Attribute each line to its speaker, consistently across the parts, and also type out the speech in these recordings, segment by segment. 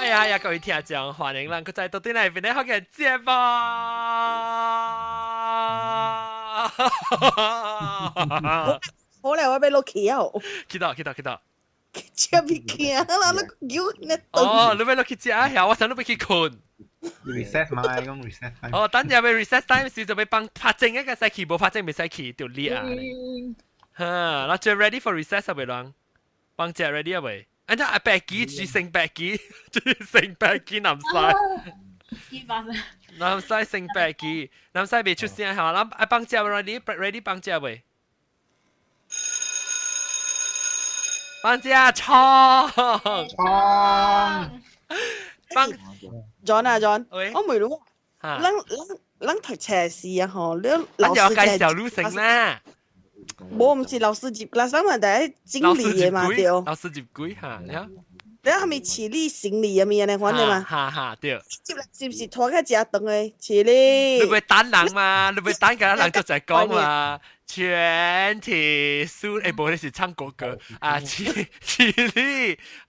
Speaker 1: 哎呀呀，各位聽眾，歡迎咱再到對嚟邊啲好嘅節目。
Speaker 2: 好咧，我要落去啊！
Speaker 1: 去到。
Speaker 2: 這邊驚啦，你叫你
Speaker 1: 哦，你要落去食啊？我想你要去困。
Speaker 3: reset 咪講 reset 咪。
Speaker 1: 哦，等陣要 reset time 時就要幫拍正一個使去，冇拍正未使去，條裂啊！哈，嗱，最 ready for reset 未啷？幫隻 ready 啊未？อันนั้นแบกกี้จีเซ็งแบกกี้จีเซ็งแบกกี้น้ำใสน้ำใสเซ็งแบกกี้น้ำใสไม่出聲嚇，嗱ไอ้幫隻 ready 幫隻未？幫隻衝幫
Speaker 2: John 啊 John，
Speaker 1: 喂
Speaker 2: 我未รู้
Speaker 1: 嚇，
Speaker 2: 咱讀斜視啊嗬，你
Speaker 1: 咱就
Speaker 2: 老師
Speaker 1: 介紹女性啦，
Speaker 2: 冇唔是老師接啦，因為第一經
Speaker 1: 老師接
Speaker 2: 理嘅嘛，對。
Speaker 1: 鬼，老師接鬼嚇，你好，
Speaker 2: 你係咪遲啲行李咁樣咧？我哋嘛，
Speaker 1: 嚇對。
Speaker 2: 接嚟是唔是拖開只凳嘅遲啲？
Speaker 1: 你唔係等人嘛？你唔係等緊人就就係講嘛？全體輸誒，冇你是唱國歌啊！起立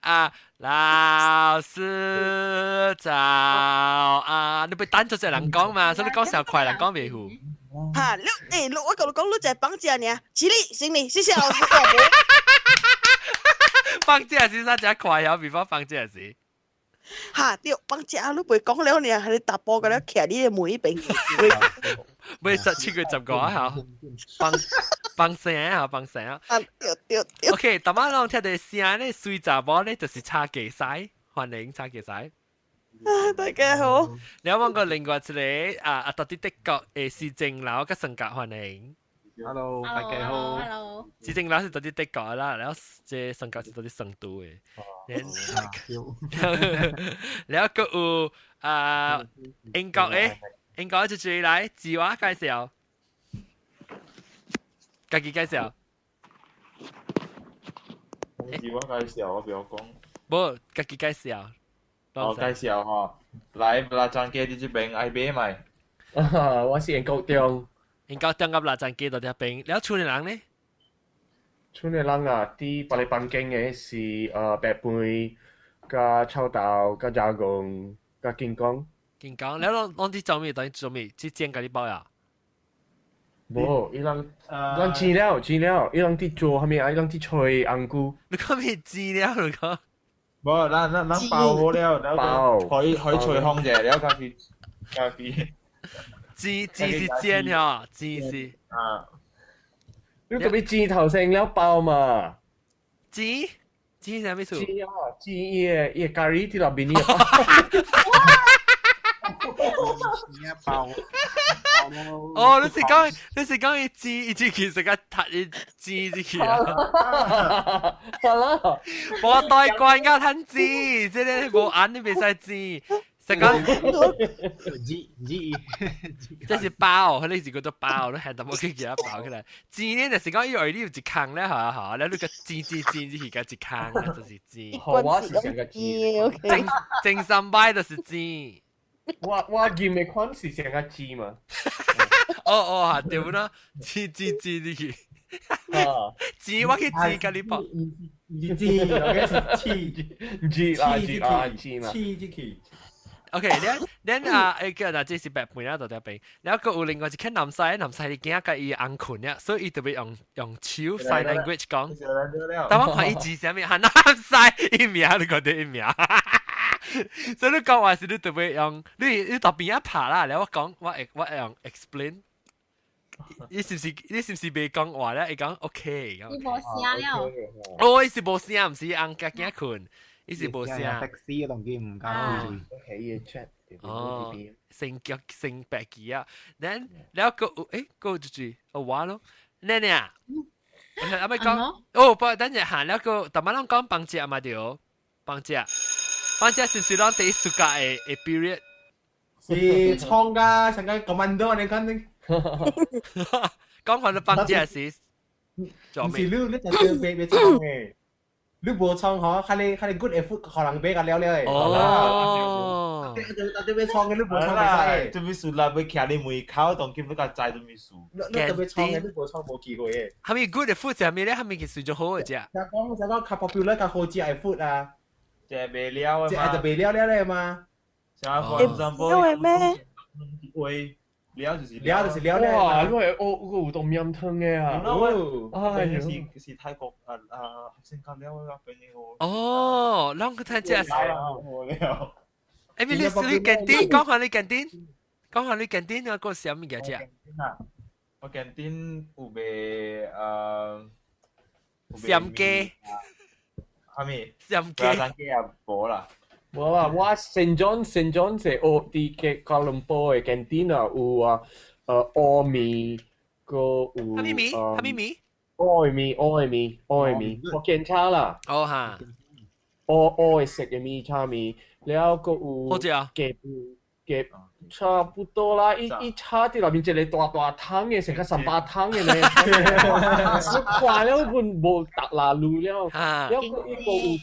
Speaker 1: 啊！老師早啊！你唔係等咗就人講嘛？所以你講時候快，人講未好。
Speaker 2: 嚇，你我講你就係綁住你啊！遲啲行李，謝謝老師。
Speaker 1: 放假時真係快有，比方放假時。
Speaker 2: 嚇，對，綁住你唔會講了你係你踏步嘅咧，騎你嘅每一邊。
Speaker 1: 唔係17個10個啊！放聲啊！放聲啊！
Speaker 2: 啊，對。
Speaker 1: OK，大媽啷聽到聲咧，水查某咧就是叉記曬，歡迎叉記曬。
Speaker 2: 大家好。
Speaker 1: 你有冇個另外一個到底的確誒是正樓嘅性格歡迎
Speaker 3: Hello，大家好。
Speaker 4: Hello，
Speaker 1: 是正樓是到底的確啦，然後即性格是到底深度嘅。然後個有英國英國就注意嚟自我介紹，自己介紹。
Speaker 5: 自我介紹，我俾我講。
Speaker 1: 冇自己介紹。
Speaker 5: 我介紹嗬，嚟辣醬雞啲邊 I B 咪？
Speaker 6: 我是英國中，
Speaker 1: 英國登入辣醬機到啲邊，你有村嘅人呢？
Speaker 6: 村嘅人啊，啲百里半徑嘅是白貝、加臭豆、加炸貢、加金剛。
Speaker 1: 健康，你攞啲做咩？等於做咩？之前嗰啲包呀？
Speaker 6: 冇，伊人資料，伊人啲做係咪啊？伊人啲吹紅菇。
Speaker 1: 你講咩資料？你講？
Speaker 5: 冇，咱包好了，然後可以吹空嘅，然後加啲。
Speaker 1: 字是尖呀，字是
Speaker 5: 啊。
Speaker 6: 你特別字頭成了包嘛？
Speaker 1: 字係咩數？
Speaker 6: 字啊，字伊咖喱啲入邊呢？
Speaker 3: 包。
Speaker 1: 哦，你是講伊字，伊字其實個讀字字去啊？
Speaker 6: 係啦，
Speaker 1: 我代慣個睇字，即係我眼都未使字。食講，即是包，佢呢字叫做包，你係咁我叫佢包起來。字呢就是講，因為呢要一坑咧，嚇，你呢個字是個一坑，就是字。
Speaker 6: 我是成個字，
Speaker 1: 正三擺就是字。
Speaker 6: 我見嘅款是成個字嘛。
Speaker 1: 哦，對啦，字呢個。字我去字㗎你包。
Speaker 6: 字嘛。
Speaker 1: OK，你叫嗱，即是白盤啦，到底邊？然後個有另外一個男仔你驚個伊紅困呀，所以伊特別用手 sign language 講。但我看伊字上面係男仔伊名，你覺得伊名？所以你講話是你特別用，你特別一拍啦，然後我講我用 explain。你是不是未講話咧？伊講 OK 咁。
Speaker 4: 你冇聲了。
Speaker 1: 哦，伊是冇聲，唔是紅個驚困。伊是冇聲。
Speaker 3: taxi 同佢唔夠。
Speaker 6: 起嘅 chat。
Speaker 1: 哦，性白機啊，然後個就是話咯，呢啊，阿咪講，哦，不，等陣行แล้ว個，但係我講幫姐嘛條，幫姐是唔是講第一暑假嘅 period？
Speaker 5: 是創㗎，成個 commando 你講你。
Speaker 1: 講翻到幫姐是做咩？
Speaker 5: 唔是你就被創嘅。你無創嗬，係你 good effort 可能俾個了了誒。
Speaker 1: 哦。
Speaker 5: 特別創嘅你無創嘅使。做咩事啦？要徛你門口，當見你個仔做咩事？你特別創嘅你無創無機會嘅。
Speaker 1: 係咪 good effort 係咪咧？係咪其實做好嘅啫？
Speaker 5: 就講較 popular 較好食 effort 啊。食未了
Speaker 6: 即
Speaker 5: 啊嘛，
Speaker 6: 係就未了咧嘛，
Speaker 5: 像 for
Speaker 2: 會
Speaker 5: example，
Speaker 2: 咩？
Speaker 5: 會了就是
Speaker 6: 了就是了咧。哇！因為我有凍飲湯嘅啊，
Speaker 5: 是泰國先講了啦，俾你我。
Speaker 1: 哦，啷個睇只？
Speaker 5: 我了。
Speaker 1: 誒，你近啲講下你近啲，講下你近啲嗰個什麼嘢啫？
Speaker 5: 我近啲有賣
Speaker 1: 閃雞，
Speaker 5: 係咪？
Speaker 1: 閃雞，
Speaker 5: 閃雞啊冇啦。
Speaker 6: 冇啦，我Saint John 係我啲嘅吉隆坡嘅 canteen 啊，有啊蚵米個有
Speaker 1: 哈咪咪，哈咪咪，
Speaker 6: 蚵米，我見差啦，
Speaker 1: 哦哈，
Speaker 6: 蚵食嘅米差米，แล้วก็有
Speaker 1: 好似啊，
Speaker 6: 嘅差不多啦，一叉啲入面一個大湯嘅，成個18湯嘅咧，我掛了一半冇特辣路了，
Speaker 1: 啊，
Speaker 6: แล้วก็有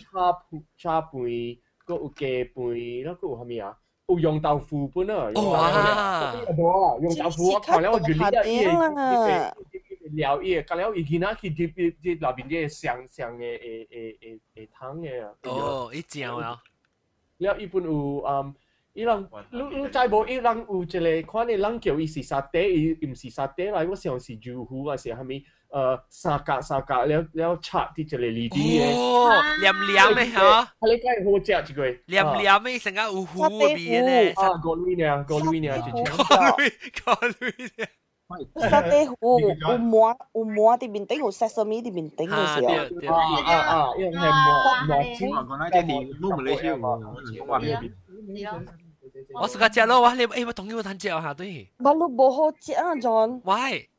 Speaker 6: 叉盤。個有雞飯，แล้วก็有係咪啊？有用豆腐本啊！
Speaker 1: 哇！
Speaker 6: 用豆腐我看了我原來料嘢，隔了而見啊，佢啲那邊啲上嘅湯嘅啊。
Speaker 1: 哦，一正啊！
Speaker 6: แล้ว一般有伊人，你知無？伊人有一個款嘅人叫伊是沙爹，伊唔是沙爹啦，我想是油糊啊，是係咪？三格แล้ว拆啲一個離啲嘅。
Speaker 1: 哦，黏黏嘅嚇，
Speaker 6: 係你梗係好食一個。
Speaker 1: 黏黏嘅成個有糊嘅面咧。
Speaker 6: 個女呢，就
Speaker 2: 沙爹糊有膜啲面頂，有 sesame 啲面頂嘅時候。
Speaker 6: 因為係膜
Speaker 3: 聽話講啦，即係你冇嚟少我話俾你。
Speaker 1: 我自家食咯，我同佢談食下對。
Speaker 2: 我都冇好食啊，John。
Speaker 1: 喂，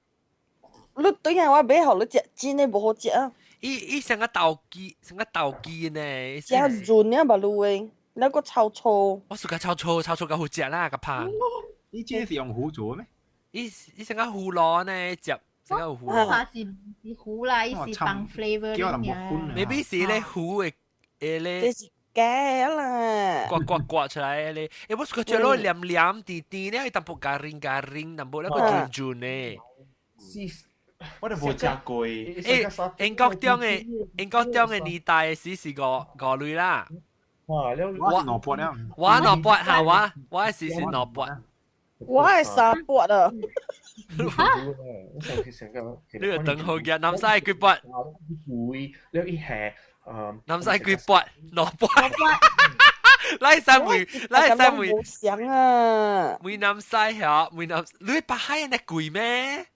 Speaker 2: 你對人話俾後你食，真係冇好食啊。
Speaker 1: 伊成個豆機呢？
Speaker 2: 食潤啊，馬路誒，那個臭臭。
Speaker 1: 我自家臭臭個好食啦，個pan。
Speaker 3: 呢隻係用糊做咩？
Speaker 1: 伊成個糊攞呢，食成個糊。
Speaker 4: 話是糊啦，伊是放 flavour 嘅。
Speaker 1: maybe 是咧糊嘅咧。
Speaker 2: 這是假啦。
Speaker 1: 刮出來咧，我自家食咯黏黏甜甜咧，淡薄garing，淡薄那個轉呢。
Speaker 5: 我哋冇食過。
Speaker 1: 英國中嘅年代是個類啦。
Speaker 3: 我蘿蔔啦，
Speaker 1: 我蘿蔔嚇我係是蘿蔔。
Speaker 2: 我係沙卜啊！
Speaker 1: 呢個等好嘅，南西龜蔔，
Speaker 6: 會了一下
Speaker 1: 南西龜蔔，蘿蔔。拉晒梅，
Speaker 2: 冇想啊！
Speaker 1: 梅南西嚇，你把閪人哋貴咩？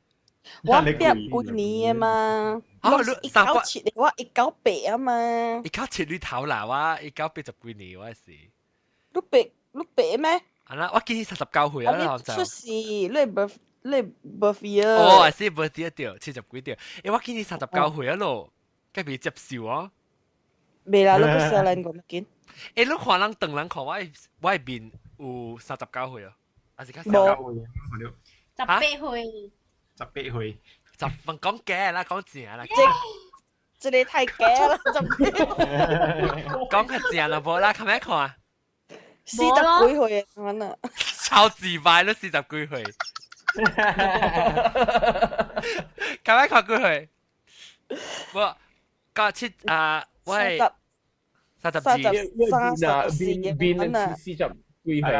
Speaker 2: 我逼半年啊嘛，我197嚟，我198啊嘛。
Speaker 1: 197你頭啦，我180幾年我是。
Speaker 2: 你逼咩？
Speaker 1: 係啦，我今年39歲啦，
Speaker 2: 就出事，你 birthday 啊？
Speaker 1: 哦，係 birthday 掉，70幾掉。我今年39歲咯，梗係接受啊。
Speaker 2: 未啦，你個小人講見。
Speaker 1: 你看人等人看我面有39歲啊，還是較
Speaker 2: 冇
Speaker 4: 18歲。
Speaker 3: 18歲，
Speaker 1: 講假啦，講正啦。
Speaker 2: 這裡太假啦，
Speaker 1: 講係正啦，冇啦，係咪看啊
Speaker 2: ？40幾歲啊，可能。
Speaker 1: 超自敗都40幾歲。係咪看幾歲？我97喂。30
Speaker 6: 邊40幾歲，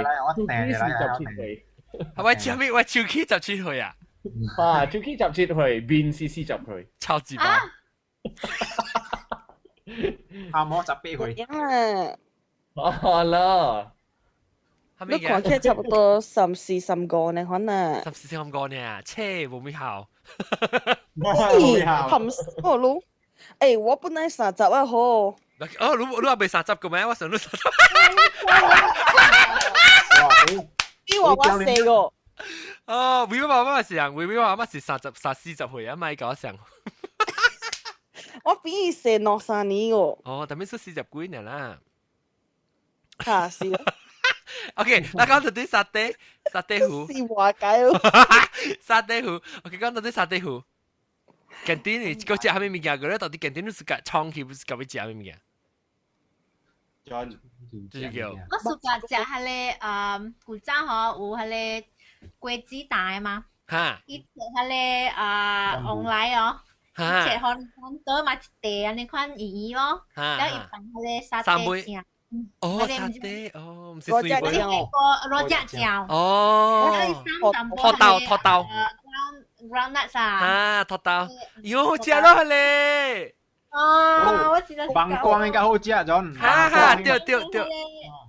Speaker 1: 係咪超咪？喂，超 K 17歲啊！
Speaker 6: 超 K 17歲，邊40歲，
Speaker 1: 超自敗。
Speaker 3: 阿摩18歲。
Speaker 6: 啦。
Speaker 2: 你看起來差不多14、15呢，可能。
Speaker 1: 14、15呢？切，冇咩效。
Speaker 2: 含我咯。誒，我本來30啊，好。
Speaker 1: 哦，你話未30個咩？我想你30。
Speaker 2: 你話我4個。
Speaker 1: 哦，微微媽媽是人，微微媽媽是30、40歲啊，咪講上。
Speaker 2: 我比你細2、3年個。
Speaker 1: 哦，但係是40幾年啦。
Speaker 2: 嚇是。
Speaker 1: OK，嗱講到啲沙爹糊。
Speaker 2: 是話解咯。
Speaker 1: 沙爹糊 ，OK，講到啲沙爹糊。canteen 你嗰隻係咩物件？嗰啲到底 canteen 你是個創起，不是搞咩食咩物件？就是叫。
Speaker 4: 我暑假食係咧古早嗬有係咧龜子蛋嘛，伊食係咧紅奶哦，伊食可能多買一地安尼款魚咯，然後伊放係咧沙爹醬，
Speaker 1: 哦，沙爹哦，唔是
Speaker 2: 我
Speaker 1: 水杯
Speaker 2: 只酱哦，
Speaker 4: 個攞只醬，
Speaker 1: 哦，拖豆
Speaker 4: groundnuts 啊，
Speaker 1: 啊，拖豆，喲，好食咯咧，
Speaker 4: 哦，我知道。
Speaker 3: 棒光應該好食咗。
Speaker 1: 哈哈，對，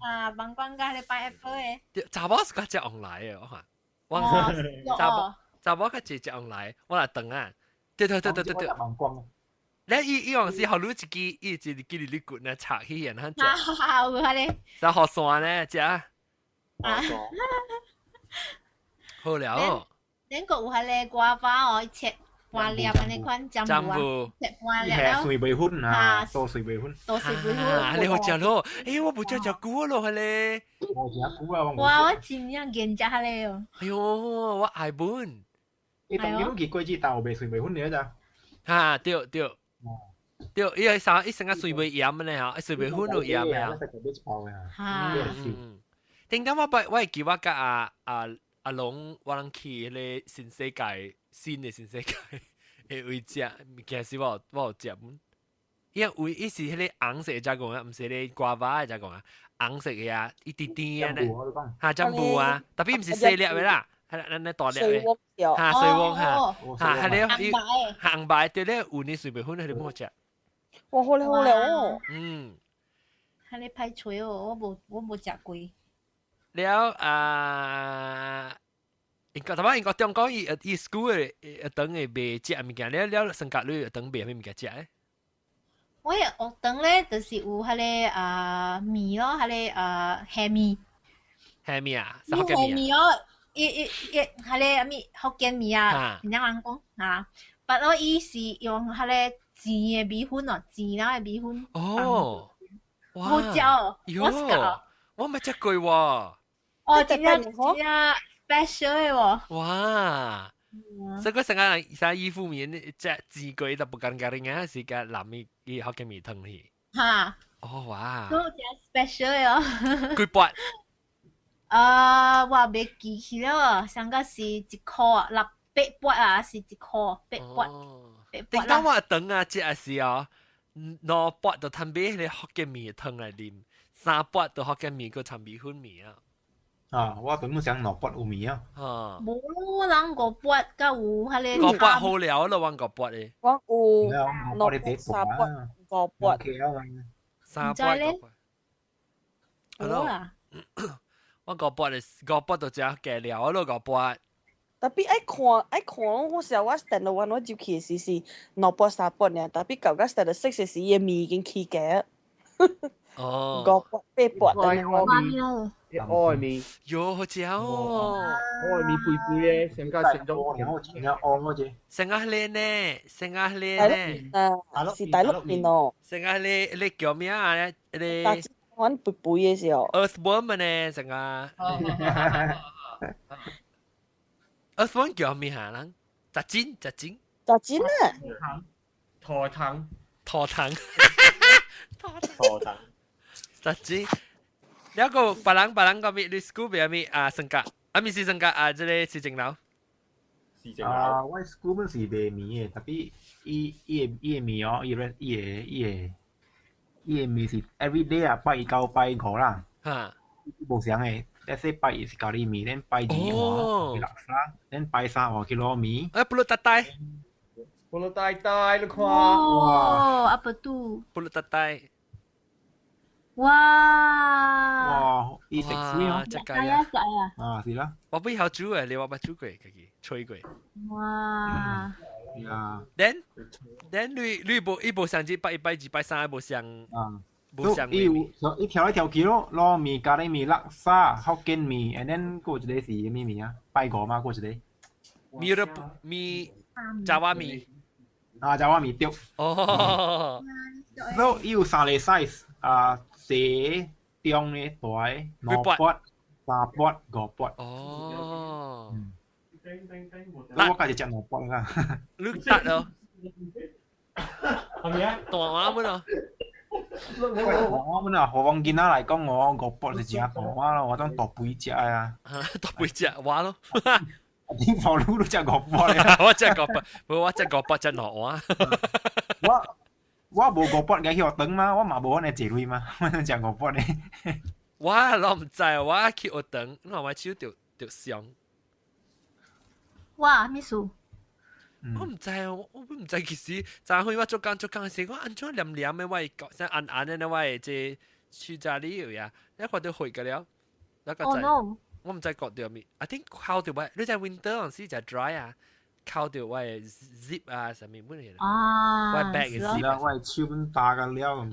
Speaker 4: 啊，棒光加你 pineapple 嘅，
Speaker 1: 查某是較食紅來嘅，我看，我查某較食紅來，我來等啊，對，
Speaker 5: 棒光。
Speaker 1: 你往時學你一支，一支你骨呢拆起然後食，
Speaker 4: 啊，有下咧，
Speaker 1: 然後蒜呢食，
Speaker 4: 啊，
Speaker 1: 好了，
Speaker 4: 恁個有下咧瓜花哦，切半粒安尼款
Speaker 1: 占
Speaker 4: 占卜啊，
Speaker 1: 卜。
Speaker 4: 切半粒
Speaker 3: 係
Speaker 4: แล้ว
Speaker 3: 水杯훈啊，多水杯훈。
Speaker 4: 都是不
Speaker 1: 啊，你好食咯！誒，我冇食食過咯，係咧。
Speaker 3: 我食估啊，
Speaker 4: 哇，我真樣見食下咧哦，
Speaker 1: 哎呦，我愛本。
Speaker 3: 你當見到結果知豆被水杯훈嚟咋？
Speaker 1: 嚇，對，伊個啥，伊成個水杯鹽咧嚇，水杯粉都鹽咧嚇。
Speaker 4: 嚇，
Speaker 1: 點解我會記我甲阿龍，我能去迄個新世界，新嘅新世界嘅位食物件是我有食本。因為伊是迄個紅色嘅只講啊，毋是迄個瓜巴嘅只講啊，紅色嘅啊，一啲啲啊咧，嚇珍珠啊，特別毋是細粒嘅啦，係咱大粒
Speaker 2: 水
Speaker 1: 嘅，
Speaker 2: 鍋條，
Speaker 1: 嚇水鍋嚇。係你
Speaker 4: 紅白
Speaker 1: 行白對咧，有你水杯粉係你冇食。
Speaker 2: 哇，好咧好咧哦，
Speaker 4: 係你派吹哦，我冇食過。
Speaker 1: 了應該中國伊 school 嘅等嘅賣食物件，了升格率等賣咩物件食咧？
Speaker 4: 我嘅學堂咧，就是有迄個米咯，迄個蝦米。
Speaker 1: 係咩啊？
Speaker 4: 有蝦米哦，迄個米福建米啊，點樣人講啊？不過伊是用迄個糍嘅米粉哦，糍啦嘅米粉。
Speaker 1: 哦，哇！
Speaker 4: 好食哦，我食哦。
Speaker 1: 我未食過喎。
Speaker 4: 哦，真係 special 嘅喎。
Speaker 1: 哇！所以佢成日晒衣服面隻字句就不緊緊嘅，是個南面嘅福建米湯去。
Speaker 4: 嚇！
Speaker 1: 哦哇！
Speaker 4: 都真 special 嘅哦。
Speaker 1: 幾百？
Speaker 4: 我未記起了，上個是一箍啊，8撥啊，是一箍8撥。
Speaker 1: 點解我等啊？即係是哦，2撥就攤俾你福建米湯嚟啉，3撥就福建米個參米粉米啊。
Speaker 3: 啊，我根本想攞筆有米啊。
Speaker 4: 冇咯，人5撥，甲有迄個。
Speaker 1: 5撥好了咯，揾5撥咧。
Speaker 2: 我有
Speaker 3: 我哋第
Speaker 2: 3撥5撥。
Speaker 1: 3撥。
Speaker 4: 好啦。
Speaker 1: 我5撥5撥就只計了咯，5撥。
Speaker 2: 特別愛看，我時候我 stand 到我就其實是2撥3撥呢，特別舊個 stand 到6時伊米已經起嘅。
Speaker 1: 哦。
Speaker 2: 5撥8撥等
Speaker 6: 我愛米，
Speaker 1: 喲好食哦！
Speaker 6: 愛米肥肥嘅，成家成種。
Speaker 1: 成個靚呢，成個靚呢。
Speaker 2: 是大陸面哦。
Speaker 1: 成個你叫咩啊？你
Speaker 2: 大隻玩肥肥嘅時候。
Speaker 1: Earthworm 呢？成個。Earthworm 叫咩下人？雜針
Speaker 2: 啊！
Speaker 6: 陀糖。
Speaker 1: 雜針。有個別人個咪，你 school 邊咪升格，咪是升格即係市政樓。
Speaker 3: 我 school 本是賣米嘅，特別伊個米哦，伊個米是 every day 啊，拜1到拜5啦。
Speaker 1: 嚇。
Speaker 3: 無相嘅，即係拜1是咖喱米，then 拜2去垃圾，then 拜3去糯米。
Speaker 1: 布魯特大。
Speaker 6: 布魯大大，你看。
Speaker 4: 哇！apa tu？
Speaker 1: 布魯特大。
Speaker 4: 哇！
Speaker 3: 伊食水哦，
Speaker 1: 食啊！
Speaker 3: 啊，是啦。
Speaker 1: 我背後煮嘅，你話乜煮過？吹過。
Speaker 4: 哇！
Speaker 3: 呀。
Speaker 1: then 你部相機拜1拜2拜3部相。
Speaker 3: 冇相。伊跳來跳去咯，糯米、咖喱米、垃圾、福建米 ，and then 嗰一個是咩米啊？拜5嘛，嗰一個。
Speaker 1: 米炸瓦米。
Speaker 3: 啊，炸瓦米對。
Speaker 1: 哦。
Speaker 3: 所以伊有3個 size 小、中嘅、大嘅，2撥、3撥、5撥。
Speaker 1: 哦。
Speaker 3: 我家就食2撥啦。
Speaker 1: 你得咯？
Speaker 5: 係咪啊？
Speaker 1: 大話乜啊？
Speaker 3: 我們啊，何況見啦嚟講，我5撥就食大話咯，我當大杯食啊。
Speaker 1: 大杯食話咯。
Speaker 3: 點放你都食5撥咧？
Speaker 1: 我食5撥，我食5撥食2話。
Speaker 3: 我無五筆嘅去學等嘛，我嘛無安尼坐累嘛，我能食五筆咧。
Speaker 1: 我唔知，我去學等，我手就傷。
Speaker 4: 哇，咩事？
Speaker 1: 我唔知啊，我唔知其實，昨天我做工時，我安怎黏黏的，我像暗暗的，我即去家裡有呀，一看到血嘅了，那個
Speaker 4: no！
Speaker 1: 我唔知覺到咩 ，I think 靠到我，你在 winter 嗰時就 dry 啊，靠到我 zip 啊，什麼乜嘢
Speaker 4: 啊，
Speaker 1: 我 bag 嘅 zip
Speaker 3: 啦，我手本打個了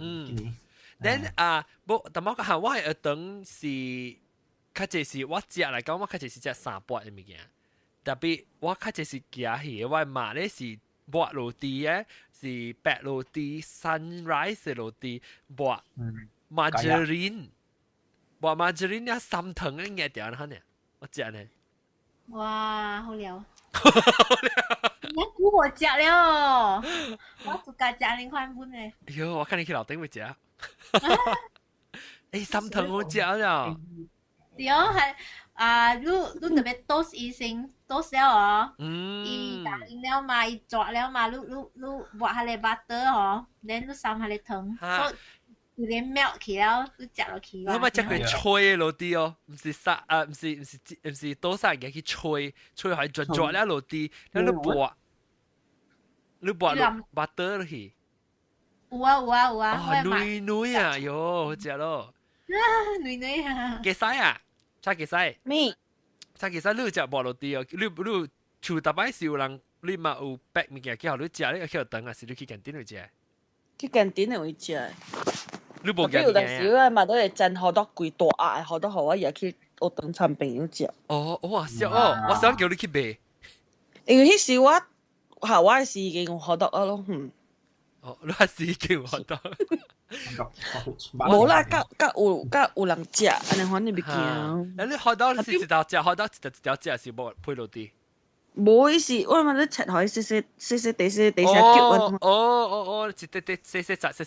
Speaker 3: ，then
Speaker 1: 但我講我係等是，較濟是我食嚟講，我較濟是食3撥嘅物件。特別我較濟是行去，我買咧是薄落地嘅，是白落地 sunrise 嘅落地，薄 margarine， 薄 margarine 呀3糖嘅嘢掉喺呢，我食呢。
Speaker 4: 哇，好料！你估我食了，我自家食2塊半嘅。
Speaker 1: 喲，我看你去樓頂會食。誒，3糖好食啊！
Speaker 4: 對係啊，你特別多醫生。多少哦？伊打完了嘛，伊抓了嘛，你挖下嚟 butter 哦，然後你滲下嚟糖，所以連 melt 起了，你食落去。
Speaker 1: 我咪食佢吹落啲哦，唔是沙啊，唔是多沙嘅，佢吹係抓了落啲，然後你拔落 butter 落去。
Speaker 4: 有啊，
Speaker 1: 女啊，喲，好食咯。
Speaker 4: 女啊。
Speaker 1: 幾細啊？差幾細？
Speaker 2: 咩？
Speaker 1: 差其實你食薄落啲哦，你厝大擺是有人你嘛有白物件，叫你食，你去等啊，是你去近點去食？
Speaker 2: 去近點嚟會食。
Speaker 1: 你無
Speaker 2: 見有陣時我買到嚟真好多貴大啊，好多好我也去學等參朋友食。
Speaker 1: 哦，哇，笑哦，我想叫你去買。
Speaker 2: 因為迄時我下我是已經學到咯，
Speaker 1: 哦，你係是已經學到。
Speaker 2: 冇啦，有人食，安尼反正袂驚。
Speaker 1: 你學到是一條食，學到一條食是冇配落啲。
Speaker 2: 冇意思，我咪咧切開細地叫。
Speaker 1: 哦，一啲細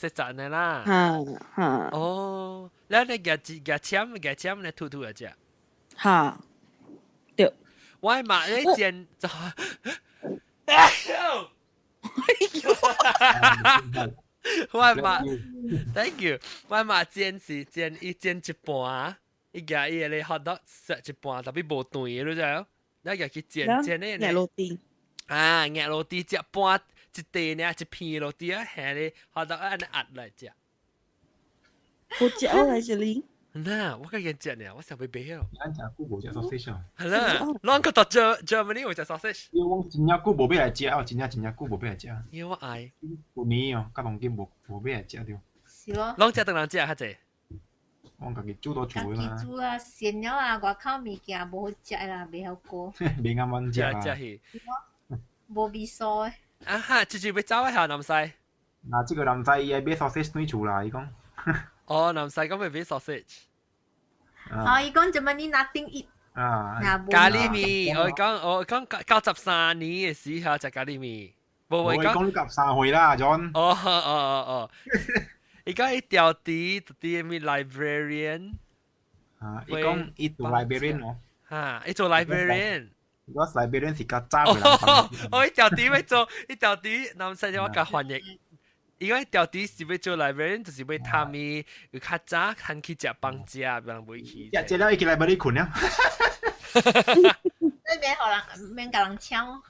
Speaker 1: 雜嘅啦。
Speaker 2: 嚇。
Speaker 1: 哦，แล้ว你夾簽你吐嘅啫。
Speaker 2: 嚇。對。
Speaker 1: 我係買呢件就。我買 ，thank you。我買煎是煎一半，伊家伊咧學到食一半，特別無斷嘅，你知冇？你家去煎咧。
Speaker 2: 硬落地。
Speaker 1: 啊，硬落地食半一地呢，一片落地啊，下咧學到按壓來食。
Speaker 2: 好食我來這裡。
Speaker 1: 嗱，我個人食呢，我想俾俾哦。
Speaker 3: 咱食久無食 sausage 啊。
Speaker 1: 係啦，啷個到 Germany 有食 sausage？
Speaker 3: 因為我真正久無買來食，我真正久無買來食。
Speaker 1: 因為我愛。
Speaker 3: 舊年哦，甲當今無買來食着。
Speaker 4: 是咯。
Speaker 1: 啷隻等人食較濟？
Speaker 3: 我家己煮到厝嘛。
Speaker 4: 家己煮啊，鮮了啊，外口物件無好食啦，袂曉過。
Speaker 3: 袂啱揾食啊。
Speaker 4: 無味素誒。
Speaker 1: 啊哈，直接要走一下南西。
Speaker 3: 嗱，這個南西伊買 sausage 對厝啦，伊講。
Speaker 1: 哦，南西咁咪買 sausage。
Speaker 4: 哦，伊講做乜你 nothing eat。
Speaker 3: 啊。
Speaker 1: 咖喱麵，我講93年嘅時候食咖喱麵。
Speaker 3: 我講你93歲啦，John。
Speaker 1: 哦。伊講伊調啲咩 librarian。
Speaker 3: 啊，伊講伊做 librarian 咯。
Speaker 1: 嚇，伊做 librarian。
Speaker 3: 如果 librarian 是較早嘅人。
Speaker 1: 哦，伊調啲要做，伊調啲南西我甲翻譯。伊講調啲是要做 librarian，就是要探咪有較早通去食飯食，別人袂去。
Speaker 3: 食了伊去 library 困了。
Speaker 4: 你免甲人搶。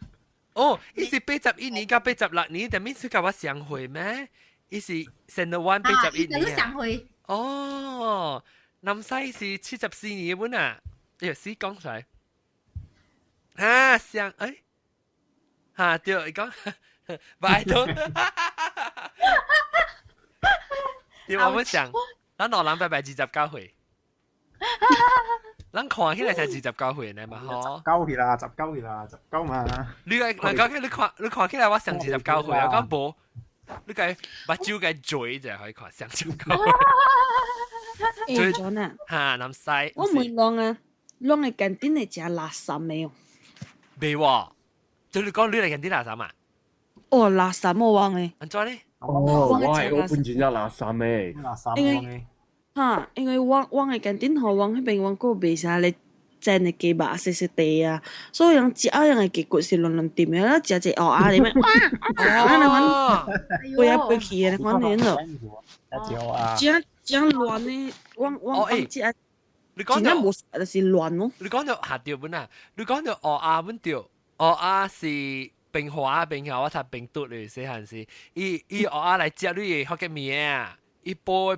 Speaker 1: 哦，伊是81年到86年，但係甲我相會咩？伊是71 81年。
Speaker 4: 你相會。
Speaker 1: 哦，南西是74年本啊，哎死講出來。啊，相誒，嚇對，伊講，拜託。對，我們想，咱老人拜29歲，咱看起來才29歲呢嘛，嗬。
Speaker 3: 19歲啦，嘛。
Speaker 1: 你看起來我像29歲，我講無，你個目睭個嘴就可以看像29歲。
Speaker 2: 最咗呢？
Speaker 1: 嚇，南西。
Speaker 2: 我問講啊，攏係近點嚟食垃圾未哦？
Speaker 1: 未喎，就你講你嚟近啲垃圾啊？
Speaker 2: 哦，垃圾我忘誒。
Speaker 1: 安怎呢？
Speaker 6: 我係我本錢有垃圾嘅。
Speaker 3: 垃圾嘅。
Speaker 2: 嚇，因為我係近點學往迄邊我個未使嚟煎嘅雞肉細細地啊，所以人食啊人嘅雞骨是亂亂掂嘅，啦食隻鵝啊點樣？
Speaker 1: 哦，
Speaker 2: 飛來飛去嘅，我呢度。
Speaker 3: 啊，
Speaker 2: 這樣亂呢，我食啊，
Speaker 1: 你講到
Speaker 2: 真係冇食就是亂咯。
Speaker 1: 你講到下條本啊，你講到鵝鴨本條，鵝鴨是冰花冰下我睇冰嘟嚟細漢時，伊鵝鴨嚟食你學嘅面啊，伊煲嚟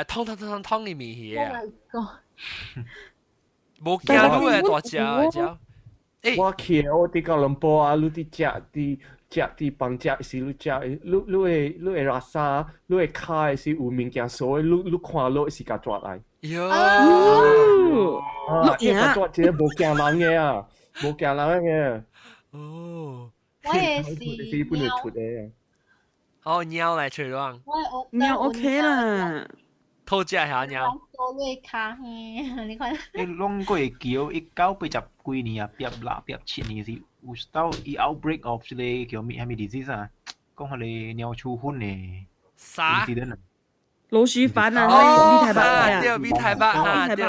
Speaker 1: 湯你面去啊，冇驚你嘅大隻。
Speaker 6: 我去我啲吉隆坡啊，你啲食幫食是你食，你會拉沙，你會卡是有物件所以你看落是甲抓來。
Speaker 1: 喲，
Speaker 6: 你甲抓一個無驚人嘅啊，無驚人嘅。
Speaker 1: 哦，
Speaker 4: 我也
Speaker 6: 是本嚟出嘅。
Speaker 1: 哦，貓嚟吹浪，
Speaker 2: 貓 OK 啦。
Speaker 1: 偷食下貓。
Speaker 4: 做你卡嘿，你看。
Speaker 3: 你攏個會叫一980幾年啊，87年是有到伊 outbreak of 即個叫咩係咪 disease 啊？講係你鳥鼠糞嘅
Speaker 1: 啥？
Speaker 2: 老鼠飯啊，
Speaker 1: 哦，
Speaker 2: 米太白啊，
Speaker 1: 對，米太白啊，對，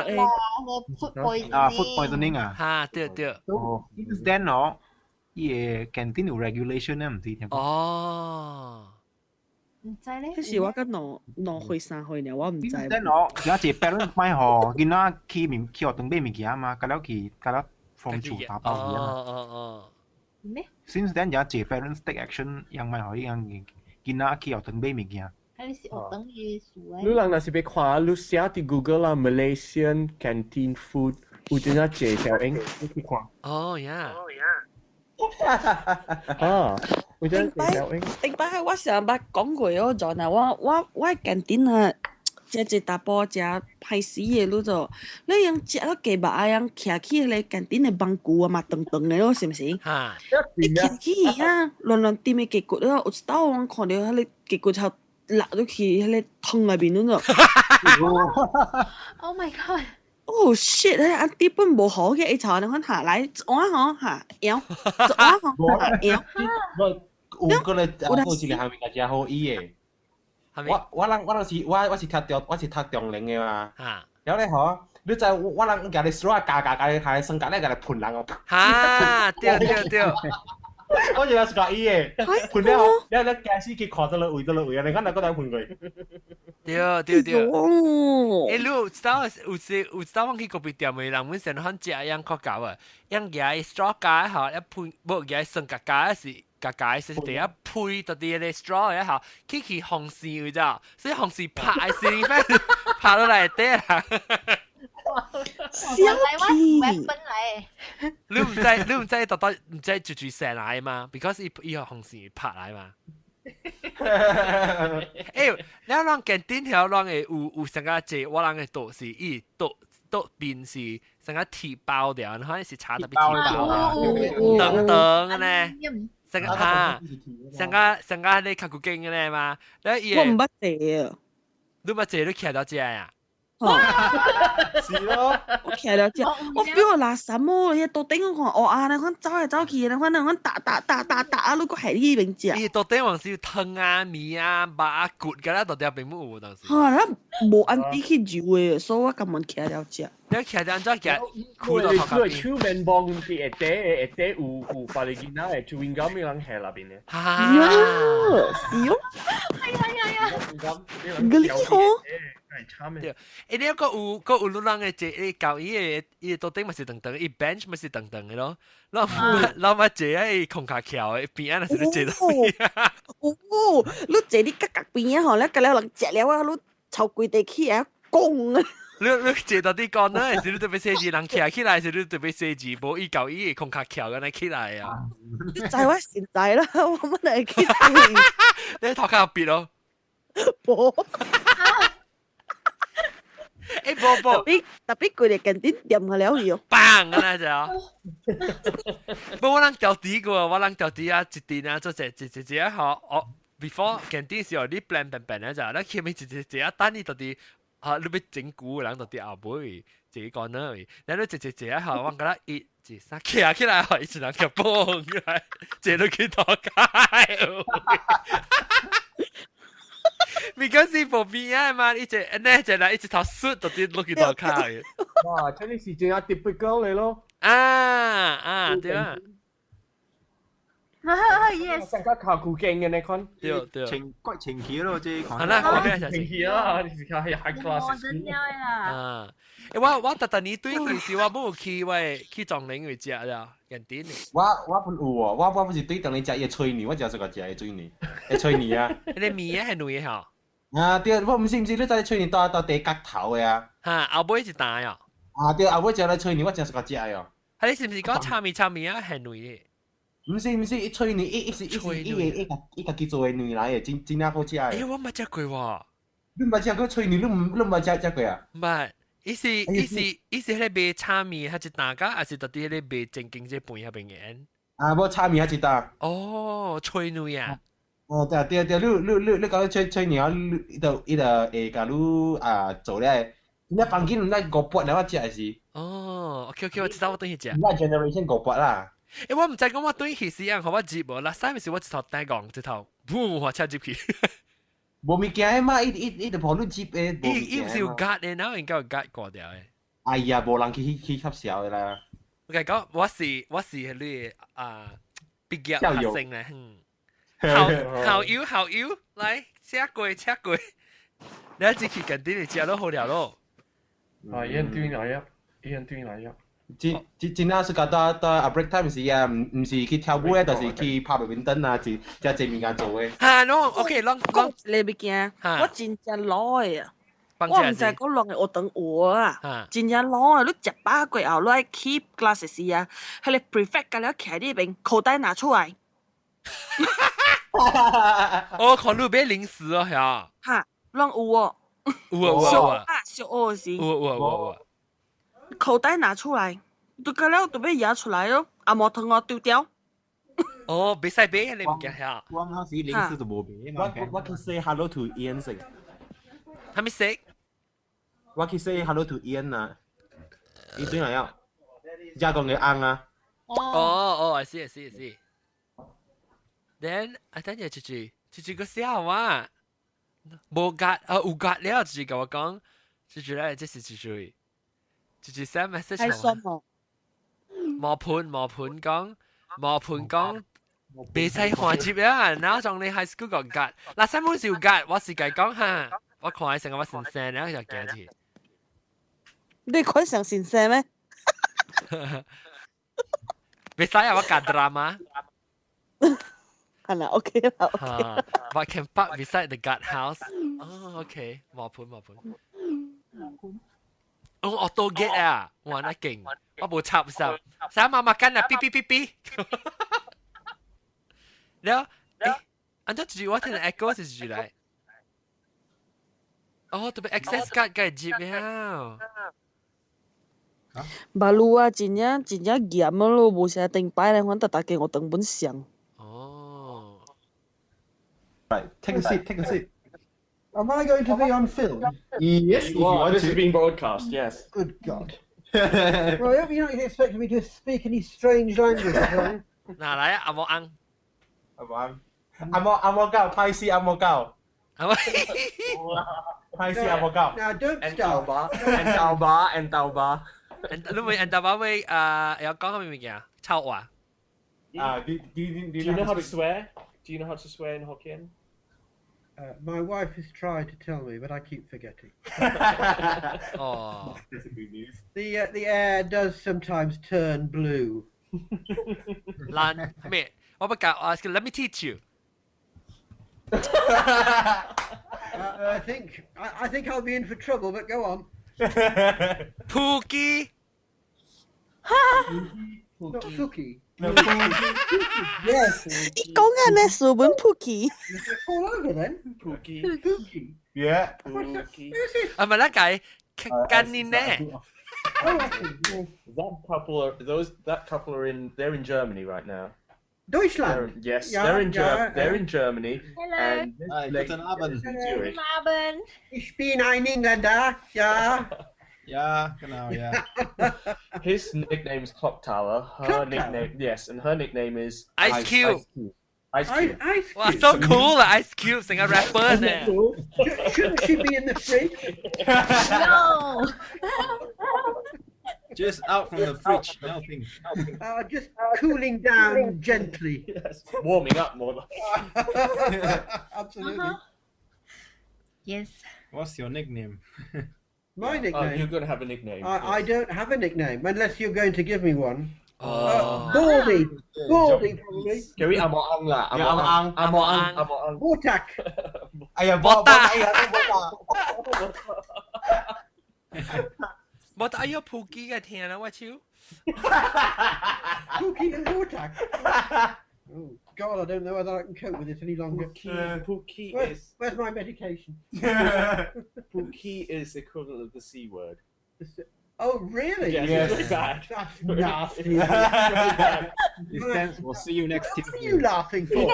Speaker 3: 啊 food poisoning 啊，
Speaker 1: 嚇，對。
Speaker 3: 哦 ，since then 哦，伊個 canteen 有 regulation 咧，唔知聽過。
Speaker 1: 哦。
Speaker 4: 唔知咧。
Speaker 2: 嗰時我跟兩歲3歲呢，我唔知。
Speaker 3: since then 哦，而家一 parent 買嗬，見啊去學堂買物件嘛，隔了 from 厝打包嘅嘛。
Speaker 1: 哦。
Speaker 4: 咩
Speaker 3: since then 而家一 parents take action，樣買可以樣見啊去學堂買物件。
Speaker 4: 你是學堂嘅事誒。
Speaker 6: 你人若是要看，你寫啲 Google 啦 ，Malaysian canteen food，有真正介紹英，你去看。
Speaker 1: 哦呀。
Speaker 6: 啊，有真介紹英。
Speaker 2: 頂擺我上捌講過嗰陣啊，我間店啊，食大波食歹死嘅嗰種，你樣食咗雞肉啊，樣徛起嚟間店嘅棒骨啊嘛，長長嘅咯，是唔是？
Speaker 1: 嚇。
Speaker 2: 你徛起啊，亂亂掂嘅雞骨咯，有時候我看到迄個雞骨頭落咗去迄個湯內邊嗰種。
Speaker 4: Oh my god！Oh
Speaker 2: shit！阿啲本無好嘅，伊炒你看下來，我講下搖，我講下搖。
Speaker 5: 有個咧，我一個下面個真好醫嘅。我是讀中齡嘅嘛。
Speaker 1: 嚇。
Speaker 5: 然後咧嗬，你就我人家你 straw 架你下生格咧，架你盤人哦。
Speaker 1: 嚇，對。
Speaker 5: 我就有時講醫嘅，盤咧嗬，你架時佢看到了位，你看那個在盤佢。
Speaker 1: 對。
Speaker 2: 哦。
Speaker 1: 你有知道我去嗰邊店嘅人們成日食樣可搞啊，樣嘢 straw 架嚇，一配冇嘢生格架是格架，是第一配到啲嘅 straw 一下，佢紅線嘅咋，所以紅線拍線咩拍到嚟啲啊！
Speaker 2: 小氣。
Speaker 1: 你唔知特登唔知住成嚟嘛 ？because 伊個紅線拍嚟嘛。誒，你講間店條講嘅有成個字，我講嘅度是伊度邊是成個鐵包掉，可能是炒特別鐵包等咧，成個嚇，成個你卡古經嘅咧嘛，
Speaker 2: 我唔捌食啊。
Speaker 1: 你捌食你徛到只啊？
Speaker 5: 是咯，
Speaker 2: 我徛了只，我比我垃圾麼？伊到頂我看哦啊，你看走嚟走去，你看打啊，你個係呢邊只。
Speaker 1: 伊到底還是湯啊、米啊、肉啊、骨㗎啦，到底並冇有當時。
Speaker 2: 嚇，你無按啲去煮嘅，所以我根本徛了只。
Speaker 1: 你徛到安怎徛？箍到頭殼邊。
Speaker 6: 你手面幫啲下底有發嚟見啦，做應該咩人下那邊咧？
Speaker 1: 嚇！
Speaker 2: 是哦。嗰啲好。
Speaker 1: 對，你一個有路人嘅坐，你教伊到底咪是等，伊 bench 咪是等嘅咯。攞咪坐喺空架橋嘅邊啊，是你坐到邊啊？
Speaker 2: 哦，你坐啲格邊啊，嗬，你隔了人食了啊，你臭跪地起啊，講啊！
Speaker 1: 你坐到啲講啦，是你特別寫字人徛起來，是你特別寫字，冇伊教伊空架橋嘅嚟起來啊！
Speaker 2: 你在我現在啦，我乜嚟起？
Speaker 1: 你頭殼別咯。
Speaker 2: 冇。
Speaker 1: 冇，
Speaker 2: 特別佢哋近啲掂嘅了要
Speaker 1: 棒嘅咧就，冇我諗掉底嘅，我諗掉底啊，一點啊，做一下我 before 近啲時候啲 plan 咧就，你前面一單呢到底啊，你要整蠱人到底後背自己講啦，然後一下我覺得一三企起來後，一人就蹦起來，坐到佢頭街。because 是無邊啊嘛，一隻呢隻啦，一隻頭雪到啲碌去到卡嘅。
Speaker 6: 哇，真係是正啊 typical 嚟咯。
Speaker 1: 對啊。
Speaker 4: Yes。
Speaker 6: 成家靠古鏡嘅你看。
Speaker 1: 對。
Speaker 3: 情氣咯，即係。
Speaker 1: 係啦，講嘅就
Speaker 6: 情氣啦，你係 high class。
Speaker 1: 我特特你對其實我冇去撞領去食啦，人哋呢。
Speaker 5: 我本有喎，我不是對等你食嘢吹牛，我就是個食嘢吹牛，吹牛啊！
Speaker 1: 你麵係女嘅嗬？
Speaker 5: 啊對，我唔是，你在吹牛到地角頭嘅啊！
Speaker 1: 嚇，後尾一單啊！
Speaker 5: 啊對，後尾食嚟吹牛，我就是個食嘅。
Speaker 1: 係你是唔是講炒麵啊？係女嘅？
Speaker 5: 唔是，一吹牛，一個叫做嘅牛嚟嘅，真好食嘅。
Speaker 1: 我冇食過喎。
Speaker 5: 你唔係食過吹牛，你唔係食過啊？
Speaker 1: 唔係。意思係賣炒麵，還是大家，還是到底係賣正經隻盤入邊嘅？
Speaker 5: 啊，冇炒麵係一單。
Speaker 1: 哦，吹牛呀！
Speaker 5: 哦，對，你講吹牛，伊就會甲你啊做咧，你房間唔係500啦，我食係是。
Speaker 1: 哦 ，OK， 我知道我等佢食。
Speaker 5: 唔係 generation 500啦。
Speaker 1: 我唔知講我對佢是樣，好我接無啦，三時我一頭帶講一頭，噗，我車接佢。
Speaker 5: 冇物件嘛，伊就跑你接誒。
Speaker 1: 伊唔是有夾嘅，然後應該有夾過掉嘅。
Speaker 5: 哎呀，無人去翕相嘅啦。
Speaker 1: 我講我是你畢業學生咧，校友，來車過，你一直去近啲嚟食都好料咯。
Speaker 6: 啊，一人對嚟啊！
Speaker 5: 真係是講到 break time 時啊，唔是去跳舞咧，就是去拍badminton燈啊，即係物件做嘅。
Speaker 1: 嚇，OK，講
Speaker 2: 你物件，我真正攞嘅啊！我唔知嗰落嘅學堂學啊，真正攞啊！你食飽過後，你 keep class 時啊，係你 prefect 㗎，你企喺呢邊，口袋拿出來。
Speaker 1: 哦，考慮買零食哦，係。
Speaker 2: 嚇，讓有哦。
Speaker 1: 有。
Speaker 2: 小學時。
Speaker 1: 有。
Speaker 2: 口袋拿出來，都咁了都俾壓出來咯，阿毛同我丟掉。
Speaker 1: 哦，別使俾你唔驚嚇。
Speaker 3: 我嗰時零食就冇俾嘛。
Speaker 5: 我去 say hello to Ian 先。
Speaker 1: 係咪食？
Speaker 5: 我去 say hello to Ian 啊。伊轉嚟啊，加個嘅啱啊。
Speaker 1: 哦，I see。Then 等陣住個笑話，冇夾有夾了，住跟我講，住咧即是住。住 send message
Speaker 2: 係什麼？
Speaker 1: 冇盤講，別使環節啊！然後仲你 high school 個格，嗱三本小格，我是計講嚇，我看係成個我先生，然後就驚住。
Speaker 2: 你看上先生咩？
Speaker 1: 別使啊！我格 drama。
Speaker 2: 係啦 ，OK 啦
Speaker 1: ，OK。我 can park beside the guard house。哦 ，OK， 冇盤。我auto gate 啊，哇，那勁，我冇插手，想媽媽跟啊，嗶，แล้วอันนั้นจู่ว่าที่ไหน echo 是จู่嚟，哦，特別 access card 嘅接了，
Speaker 2: 馬路啊，真正嚴啊咯，冇成日定擺咧，揾得大嘅我等本相。
Speaker 1: 哦
Speaker 5: Right, take a seat.
Speaker 7: Am I going to be on film?
Speaker 5: Yes,
Speaker 6: you are. This is being broadcast, yes.
Speaker 7: Good God. Well, I hope you're not expecting me to speak any strange language, right?
Speaker 1: 嗱嚟啊，阿莫安，
Speaker 5: 阿莫教，派斯阿莫教，派斯阿莫教。
Speaker 7: Now, don't start.
Speaker 6: And Tauba.
Speaker 1: 你咪人哋話咪有講係咪嘢？臭話。
Speaker 5: Do
Speaker 6: you know how to swear? Do you know how to swear in Hokkien?
Speaker 7: My wife has tried to tell me, but I keep forgetting.
Speaker 1: Oh.
Speaker 5: That's a good news.
Speaker 7: The air does sometimes turn blue.
Speaker 1: 爛咩？我不教我 let me teach you.
Speaker 7: I think I'll be in for trouble, but go on.
Speaker 1: Pookie.
Speaker 7: Not Suki. Yes.
Speaker 2: 你講緊咩書本 Pookie？
Speaker 7: All over then.
Speaker 6: Pookie.
Speaker 7: Pookie.
Speaker 5: Yeah.
Speaker 6: Pookie.
Speaker 1: 係咪咧計近年咧？
Speaker 6: That couple they're in Germany right now.
Speaker 7: Deutschland.
Speaker 6: Yes,
Speaker 7: Ja,
Speaker 6: they're in Germany.
Speaker 4: Hello.
Speaker 6: And
Speaker 3: Guten Abend.
Speaker 6: Zurich.
Speaker 4: Guten Abend.
Speaker 7: Ich bin ein Engländer. Ja.
Speaker 3: Ja, genau, ja.
Speaker 6: His nickname's Clock Tower. Her
Speaker 7: Clock
Speaker 6: nickname,
Speaker 7: Tower?
Speaker 6: yes, and her nickname is
Speaker 1: Ice Cube.
Speaker 6: Ice Cube.
Speaker 7: Ice
Speaker 1: Wow,
Speaker 7: Cube.
Speaker 1: so cool 啊 ！Ice Cube 成個 rapper 呢。
Speaker 7: Shouldn't she be in the fridge?
Speaker 4: No.
Speaker 3: Just out from the fridge, nothing.
Speaker 7: Just cooling down gently.
Speaker 6: Yes, warming up more like.
Speaker 7: Absolutely.
Speaker 4: Yes.
Speaker 3: What's your nickname?
Speaker 7: My
Speaker 6: You're
Speaker 7: nickname.
Speaker 6: going to have a nickname.
Speaker 7: I don't have a nickname unless you're going to give me one.
Speaker 1: Oh.
Speaker 7: Baldy. Baldy, probably.
Speaker 6: Kêu Amo Ang lah.
Speaker 5: Amo Ang.
Speaker 6: Amo Ang. Amo Ang.
Speaker 7: Botak.
Speaker 5: Ayah,
Speaker 1: Botak. But 哎呀 Pookie 嘅天啊，我超。
Speaker 7: Pookie and Botak. Oh, God, I don't know whether I can cope with this any longer.
Speaker 6: Pookie
Speaker 7: Where's my medication?
Speaker 6: Pookie is the equivalent of the C word.
Speaker 7: Oh, really?
Speaker 6: Yes,
Speaker 5: Yes.
Speaker 6: it's really bad.
Speaker 7: That's nasty.
Speaker 6: Really bad.
Speaker 3: It stands for see you next
Speaker 7: What are
Speaker 3: Tuesday.
Speaker 7: you laughing for?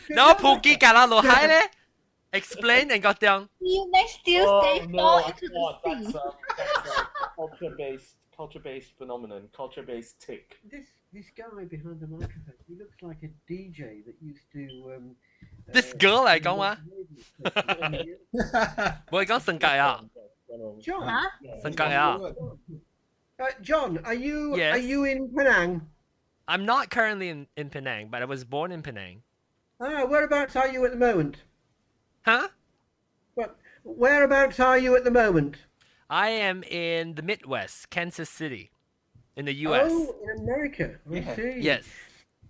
Speaker 1: 然後 Pookie 隔落落海咧，explain 人個點。
Speaker 4: See you next Tuesday.
Speaker 6: Oh no,
Speaker 4: Fall
Speaker 6: I
Speaker 4: into
Speaker 6: thought
Speaker 4: the
Speaker 6: that's
Speaker 4: sea.
Speaker 6: culture-based phenomenon, culture-based tick.
Speaker 7: This guy behind the microphone, he looks like a DJ that used to.
Speaker 1: This girl 嚟講話，我係講性格啊，
Speaker 7: John,
Speaker 4: Huh?
Speaker 1: 性格啊。
Speaker 7: John, are you
Speaker 1: Yes.
Speaker 7: are you in Penang?
Speaker 1: I'm not currently in Penang, but I was born in Penang.
Speaker 7: Whereabouts are you at the moment?
Speaker 1: Huh?
Speaker 7: Whereabouts are you at the moment?
Speaker 1: I am in the Midwest, Kansas City, in the U.S.
Speaker 7: Oh, in America. I see.
Speaker 1: Yes.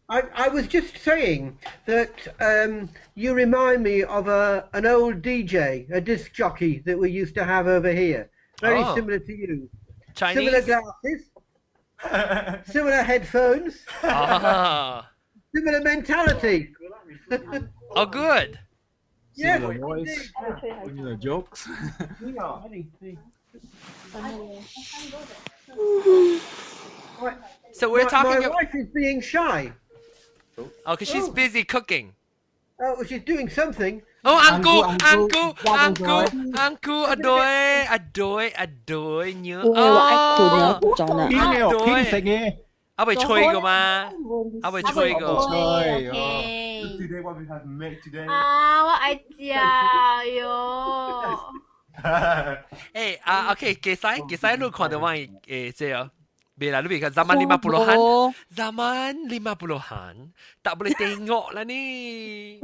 Speaker 7: I was just saying that you remind me of an old DJ, a disc jockey that we used to have over here. Very
Speaker 1: Oh.
Speaker 7: similar to you.
Speaker 1: Chinese.
Speaker 7: Similar glasses, similar headphones,
Speaker 1: Ah.
Speaker 7: similar mentality.
Speaker 1: Oh, good.
Speaker 7: Yes,
Speaker 3: Similar voice,
Speaker 7: indeed.
Speaker 3: similar jokes.
Speaker 1: So we're
Speaker 7: my
Speaker 1: talking about.
Speaker 7: wife is being shy.
Speaker 1: Oh, because she's
Speaker 7: Oh.
Speaker 1: busy cooking.
Speaker 7: Oh, she's doing something.
Speaker 1: Oh, uncle,
Speaker 5: Uncle,
Speaker 1: uncle, adoy nhớ.
Speaker 2: 我愛困啊，撞啦。
Speaker 3: Pin nghe,
Speaker 1: Rồi.
Speaker 3: pin xịt nghe.
Speaker 1: À, bị吹過嘛？À, bị吹過。
Speaker 4: Okay.
Speaker 5: Today what we have made today.
Speaker 4: 啊，我愛食喲。
Speaker 1: 誒啊，OK，其實你看到我這樣，別啦，你別個zaman 50-an，tak boleh tengok lah ni.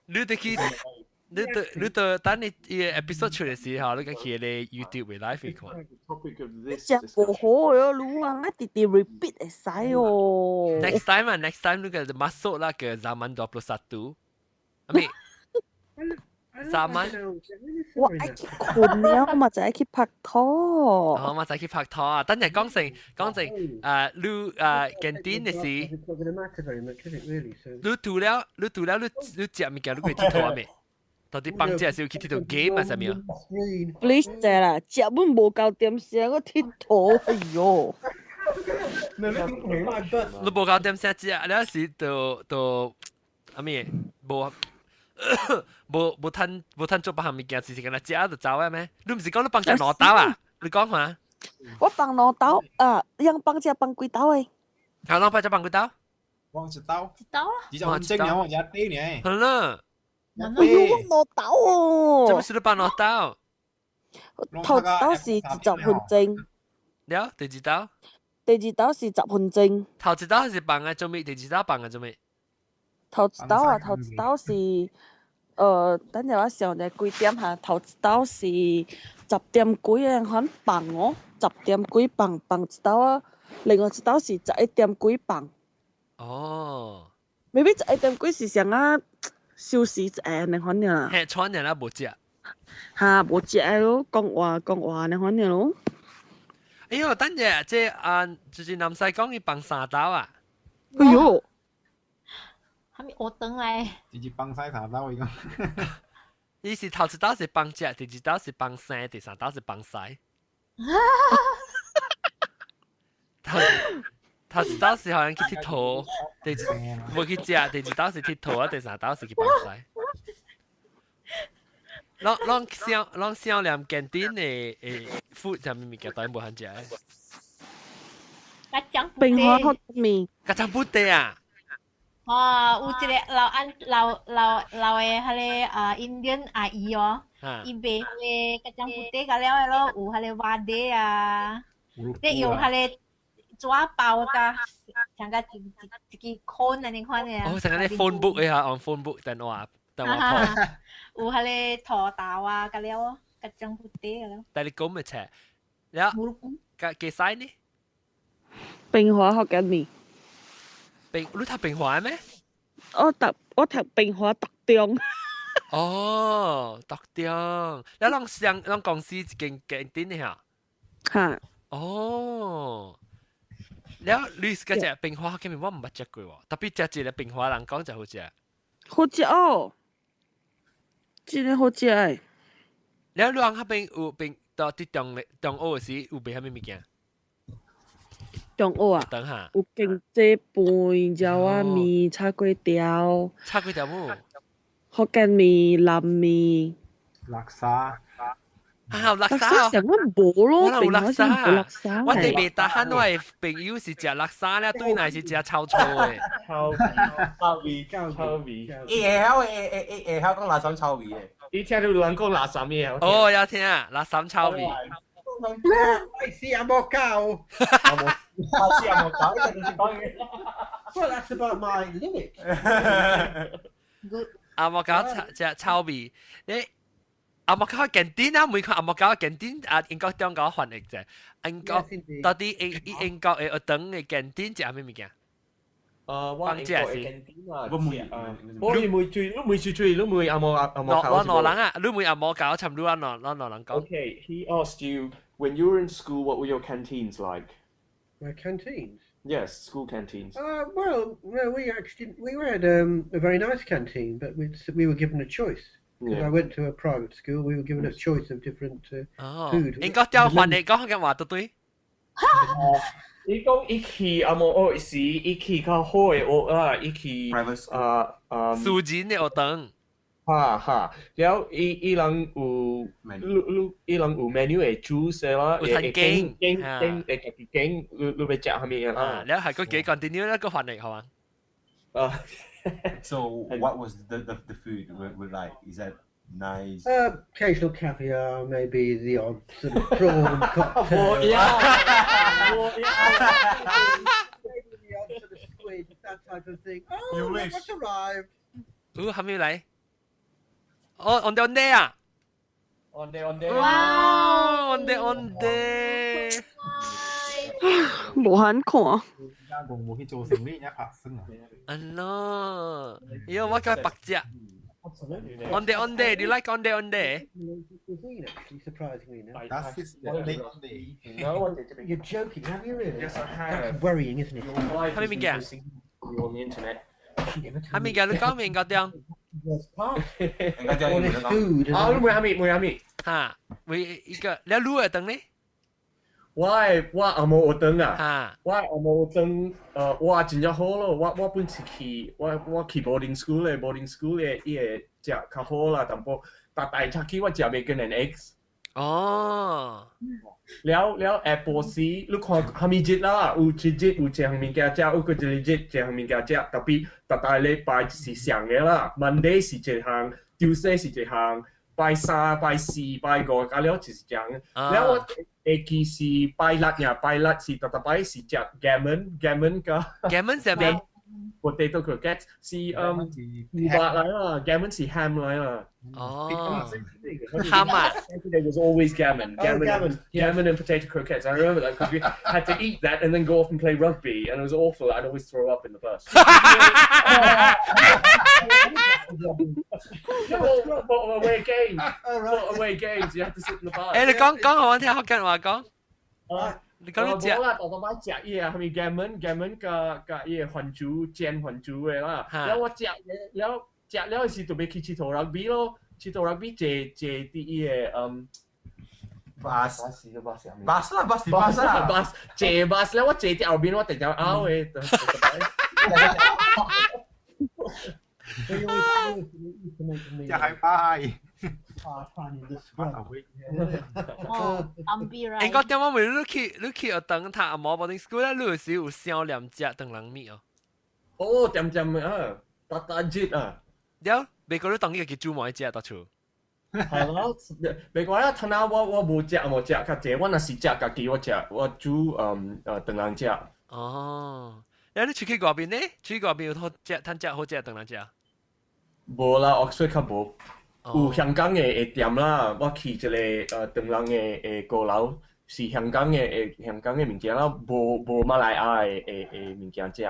Speaker 1: Lu tu tadi episode 出嘅時候，你個去你 YouTube 嘅 live 看。
Speaker 6: The topic of this
Speaker 2: 食唔好嘅，你話我直接 repeat 會使哦。
Speaker 1: Next time 你個masuk lah ke zaman 21. I mean, Zaman.
Speaker 2: 我愛去困了，嘛就愛去拍拖。
Speaker 1: 哦，我就去拍拖啊！等陣講成，你canteen 嘅時，
Speaker 7: It's not going to matter very much, is it really? So
Speaker 1: 你除了你食物件，你可以佚佗啊未？到底放假是要去佚佗 game 啊？係咪啊？
Speaker 7: screen.
Speaker 2: Please 謝啦，食本無夠點食，我佚佗，哎喲。
Speaker 7: My butt.
Speaker 1: 你無夠點食食，你有時就啊咩？無趁做別項物件，是咁啦，食就走啊咩？你唔是講你放假攞刀啊？你講下，
Speaker 2: 我放兩刀啊，樣放只放幾刀誒？
Speaker 1: 好，攞把隻放幾刀？
Speaker 3: Quang chỉ tao.
Speaker 4: 知道啦。
Speaker 3: Chỉ cho chân nhau nhà tê nè.
Speaker 1: 好啦，
Speaker 2: 哎喲，我兩刀哦。
Speaker 1: 做乜事都放攞刀？
Speaker 2: 頭刀是10分鐘，
Speaker 1: 了，第二刀，
Speaker 2: 第二刀是10分鐘。
Speaker 1: 頭一刀是放喺做咩？第二刀放喺做咩？
Speaker 2: 頭一刀啊，頭一刀是等陣我想下幾點嚇？頭一刀是10點幾嘅款放哦，10點幾放一刀啊，另外一刀是11點幾放。
Speaker 1: 哦，
Speaker 2: maybe 11點幾是上啊休息一下嘅款呀，
Speaker 1: 吃穿人啦無食。
Speaker 2: 嚇無食咯，講話嘅款呀咯。
Speaker 1: 哎呦，等陣就是南西講要放三刀啊！
Speaker 2: 哎喲，
Speaker 4: 還沒學等嚟。
Speaker 3: Chỉ bằng sai thả tao vậy.
Speaker 1: 伊是頭一刀是放食，第二刀是放生，第三刀是放西。頭一刀是好像去佚佗，無去食，第二刀是佚佗啊，第三刀是去放西。啷想念canteen 嘅food 上面物件當然無限食嘅。
Speaker 4: 嚟กระจังปู
Speaker 2: bình
Speaker 4: เต้
Speaker 2: hoa Hokkien mee
Speaker 1: กระจังปูเตะอ่ะ
Speaker 4: อูจิเลเราฮะเลอินเดียนอาอีอ๋ออีเบฮะเลกระจังปูเต้กันแล้วแล้วอูฮะเลวาเดอ่ะเด็กอยู่ฮะเล抓包噶，像个一个คนอันนี้คนเนี่ย
Speaker 1: 哦成日咧 phone book 啊on phone book 電話
Speaker 4: 有迄個土豆啊，個了個種布丁個了。
Speaker 1: 但你講咩車？แล้ว幾細呢？
Speaker 2: bình hoa Hokkien mee
Speaker 1: 你讀平華咩？
Speaker 2: 我讀bình hoa特中
Speaker 1: 哦，特定。แล้วลอง公司一間店呢嚇？
Speaker 2: 嚇
Speaker 1: 哦。แล้ว你嗰隻平華嘅面我唔捌食過喎，特別食一個平華人講就好食。
Speaker 2: 好食哦，真係好食誒。
Speaker 1: แล้ว你嗰邊有平到啲中澳時有賣蝦米物件？
Speaker 2: 中澳啊，
Speaker 1: 等下
Speaker 2: 有經濟飯、椒仔麵、炒粿條、
Speaker 1: 炒粿條冇
Speaker 2: Hokkien mee、南麵、
Speaker 3: laksa
Speaker 1: 啊，垃圾
Speaker 2: 成日冇咯，
Speaker 1: 我有垃圾
Speaker 2: 垃圾。
Speaker 1: 我哋未打慳，我係朋友是食垃圾咧，對內是食臭臭嘅。
Speaker 6: 臭味，臭味。
Speaker 5: 下口講垃圾臭味嘅。
Speaker 6: 你聽到人講垃圾咩？
Speaker 1: 哦，有聽啊，垃圾臭味。
Speaker 7: I see I'm a cow. Well, that's about my limit.
Speaker 1: 阿莫搞隻臭味，你阿莫搞嘅店啊，每個阿莫搞嘅店啊，英國中國翻譯啫。英國到底英國嘅等嘅店食咩物件？
Speaker 6: 我英國嘅店啊，我你每最你每阿莫搞。
Speaker 1: 我羅人啊，你每阿莫搞尋你羅人講。
Speaker 6: Okay, he asked you when you were in school, what were your canteens like?
Speaker 7: My canteens.
Speaker 6: Yes, school canteens.
Speaker 7: Well, no, we had a very nice canteen, but we were given a choice. Because I went to a private school, we were given a choice of different food.
Speaker 1: 英國交換嚟講嘅話都對。
Speaker 6: 你講一期阿莫學時，一期較好嘅學啦，一期
Speaker 1: 數錢嘅學堂。
Speaker 6: 哈，แล้วอีหลังอีหลัง有 menu 嘅 juice 啦，
Speaker 1: 有經
Speaker 6: 你ไป食係咪啊？
Speaker 1: แล้ว係個幾 continue 咧個翻嚟係嘛
Speaker 5: ？So what was the food with like? Is that nice?
Speaker 7: Occasional caviar, maybe the odd sort of prawn cocktail.
Speaker 6: Yeah.
Speaker 7: Maybe the odd sort of squid, that type of thing. Oh, look what's arrived.
Speaker 1: 係咪嚟？哦，on day 啊
Speaker 6: ，on day，
Speaker 1: 哇 ，on day，
Speaker 2: 冇肯看。
Speaker 3: 冇去做成呢一拍身啊！
Speaker 1: 咯，因為我叫白隻。on day，你 like on day？
Speaker 7: Actually, surprisingly, no.
Speaker 3: That's his day.
Speaker 7: You're joking, have you really?
Speaker 6: Yes, I
Speaker 7: That's
Speaker 6: have.
Speaker 7: worrying, isn't it?
Speaker 1: How many get?
Speaker 6: On the internet.
Speaker 1: 係咪嘅？你講明個點？
Speaker 7: All this food.
Speaker 6: 你冇咩？
Speaker 1: 嚇，為一個你錄嘅等呢？
Speaker 6: 我阿冇學燈啊！
Speaker 1: 嚇，
Speaker 6: 我阿冇學燈，我真係好咯！我本次去boarding school 咧，boarding school 咧，伊個食較好啦，淡薄大出去我食 bacon and eggs。
Speaker 1: 哦。
Speaker 6: แล้วแอปเปิลซีลูกค้าทำมีจิตละอุจิตอุเจ้ามีแก่เจ้าอุก็จะจิตเจ้ามีแก่เจ้าแต่ปีตัดเลยไปสิเสียง嘅啦 Monday สิเจ行 Tuesday สิเจ行拜三拜四拜五咁แล้ว就是這樣แล้วกีสิ拜六เนี่ย拜六สิตัดไปสิจะ gammon ก็
Speaker 1: gammon 係咩
Speaker 6: potato croquettes 是胡白嚟啦 gammon 是 ham 嚟啦
Speaker 1: 哦 ham 啊
Speaker 6: There was always gammon and potato croquettes. I remember that because we had to eat that and then go off and play rugby, and it was awful. I'd always throw up in the bus. Away games, you have to sit in the bus.
Speaker 1: 誒，你講我聽福建話講。你講你食。
Speaker 6: 我啦，我爸爸食嘢係咪 gammon 嘅嘢環珠煎環珠嘅啦。แล้ว我食了時就俾去佚佗 rugby 咯。佚佗 rugby 借啲嘢
Speaker 5: bus
Speaker 6: 借 bus แล้วว่า借啲後邊我突然間拗嘅。
Speaker 7: They always used to make me
Speaker 3: จะให้ป้าย
Speaker 7: part-time in the
Speaker 3: มา
Speaker 7: scrub.
Speaker 3: เอาไว้
Speaker 4: 哦，Ambi
Speaker 1: 應
Speaker 4: right。
Speaker 1: 該點解會你去學等他阿毛 boarding school 咧？你有時有少兩隻等人面哦。
Speaker 6: 哦，點啊，打折啊，
Speaker 1: 了，美國你當呢個叫做乜隻到處？
Speaker 6: 係咯，別講啦，睇下我冇食，較濟，我若是食家己我食，我煮等人食。
Speaker 1: 哦，然後你出去嗰邊呢？出去嗰邊有好隻，攤隻好隻等人隻。
Speaker 6: 無啦，我所以較無。有香港嘅店啦，我去一個長人嘅高樓，是香港嘅物件啦，無馬來亞嘅物件食。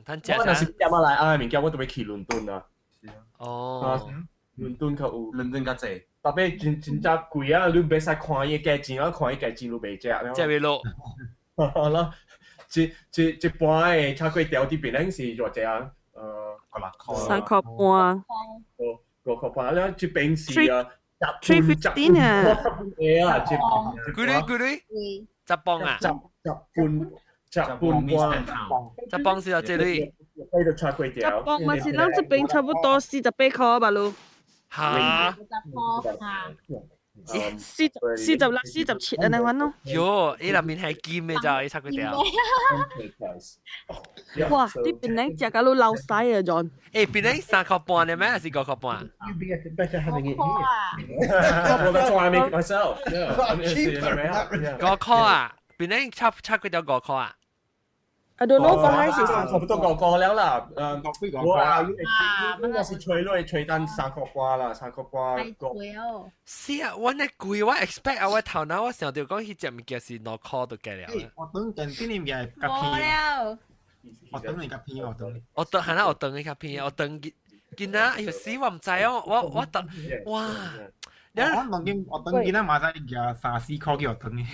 Speaker 1: 攤隻。
Speaker 6: 我若是食馬來亞嘅物件，我就要去倫敦啦。
Speaker 1: 哦，
Speaker 6: 倫敦較有，
Speaker 5: 倫敦較濟，
Speaker 6: 特別真貴啊！你袂使看伊價錢啊，看伊價錢都袂食。
Speaker 1: 即係落。
Speaker 6: 係咯，一般嘅炒粿條啲邊咧是偌濟啊？
Speaker 3: 個六塊。
Speaker 2: 3塊半
Speaker 6: 5塊咧，一邊是啊
Speaker 2: ，3.15啊。
Speaker 6: 誒啊，
Speaker 1: 幾鐳？10磅啊
Speaker 6: ？10半。
Speaker 1: 10磅是啊，這裡。
Speaker 6: 喺度炒粿條。
Speaker 2: 10磅咪是咱這邊差不多48塊吧咯。
Speaker 1: 嚇
Speaker 2: 47啊，你揾咯。
Speaker 1: 喲，你入面係劍嘅咋？你炒粿條。
Speaker 2: 哇！啲邊靚食到都流晒啊，John。
Speaker 1: 誒，邊靚3塊半嘅咩？還是5塊半？
Speaker 7: You'd be better having it here.
Speaker 6: Well, that's why I make it myself.
Speaker 7: Cheaper.
Speaker 1: 5塊啊？邊靚炒粿條5塊啊？
Speaker 2: I don't know，反正是
Speaker 6: 差不多5個了啦。我啊，應該是吹落吹單3個半啦，3個半
Speaker 4: 太貴哦。
Speaker 1: 是啊，我那貴，我 expect 啊，我頭腦我想到講迄隻物件是2塊就計了。
Speaker 3: 我等近啲年嘅夾
Speaker 4: 冇
Speaker 3: 片，
Speaker 4: 了。
Speaker 3: 我等你夾片，我等。
Speaker 1: 我等係啦，我等你較片，我等見啊，有時我唔知哦，我等，哇！
Speaker 3: 我等見啦，馬仔嘅3-4塊叫我等嘅。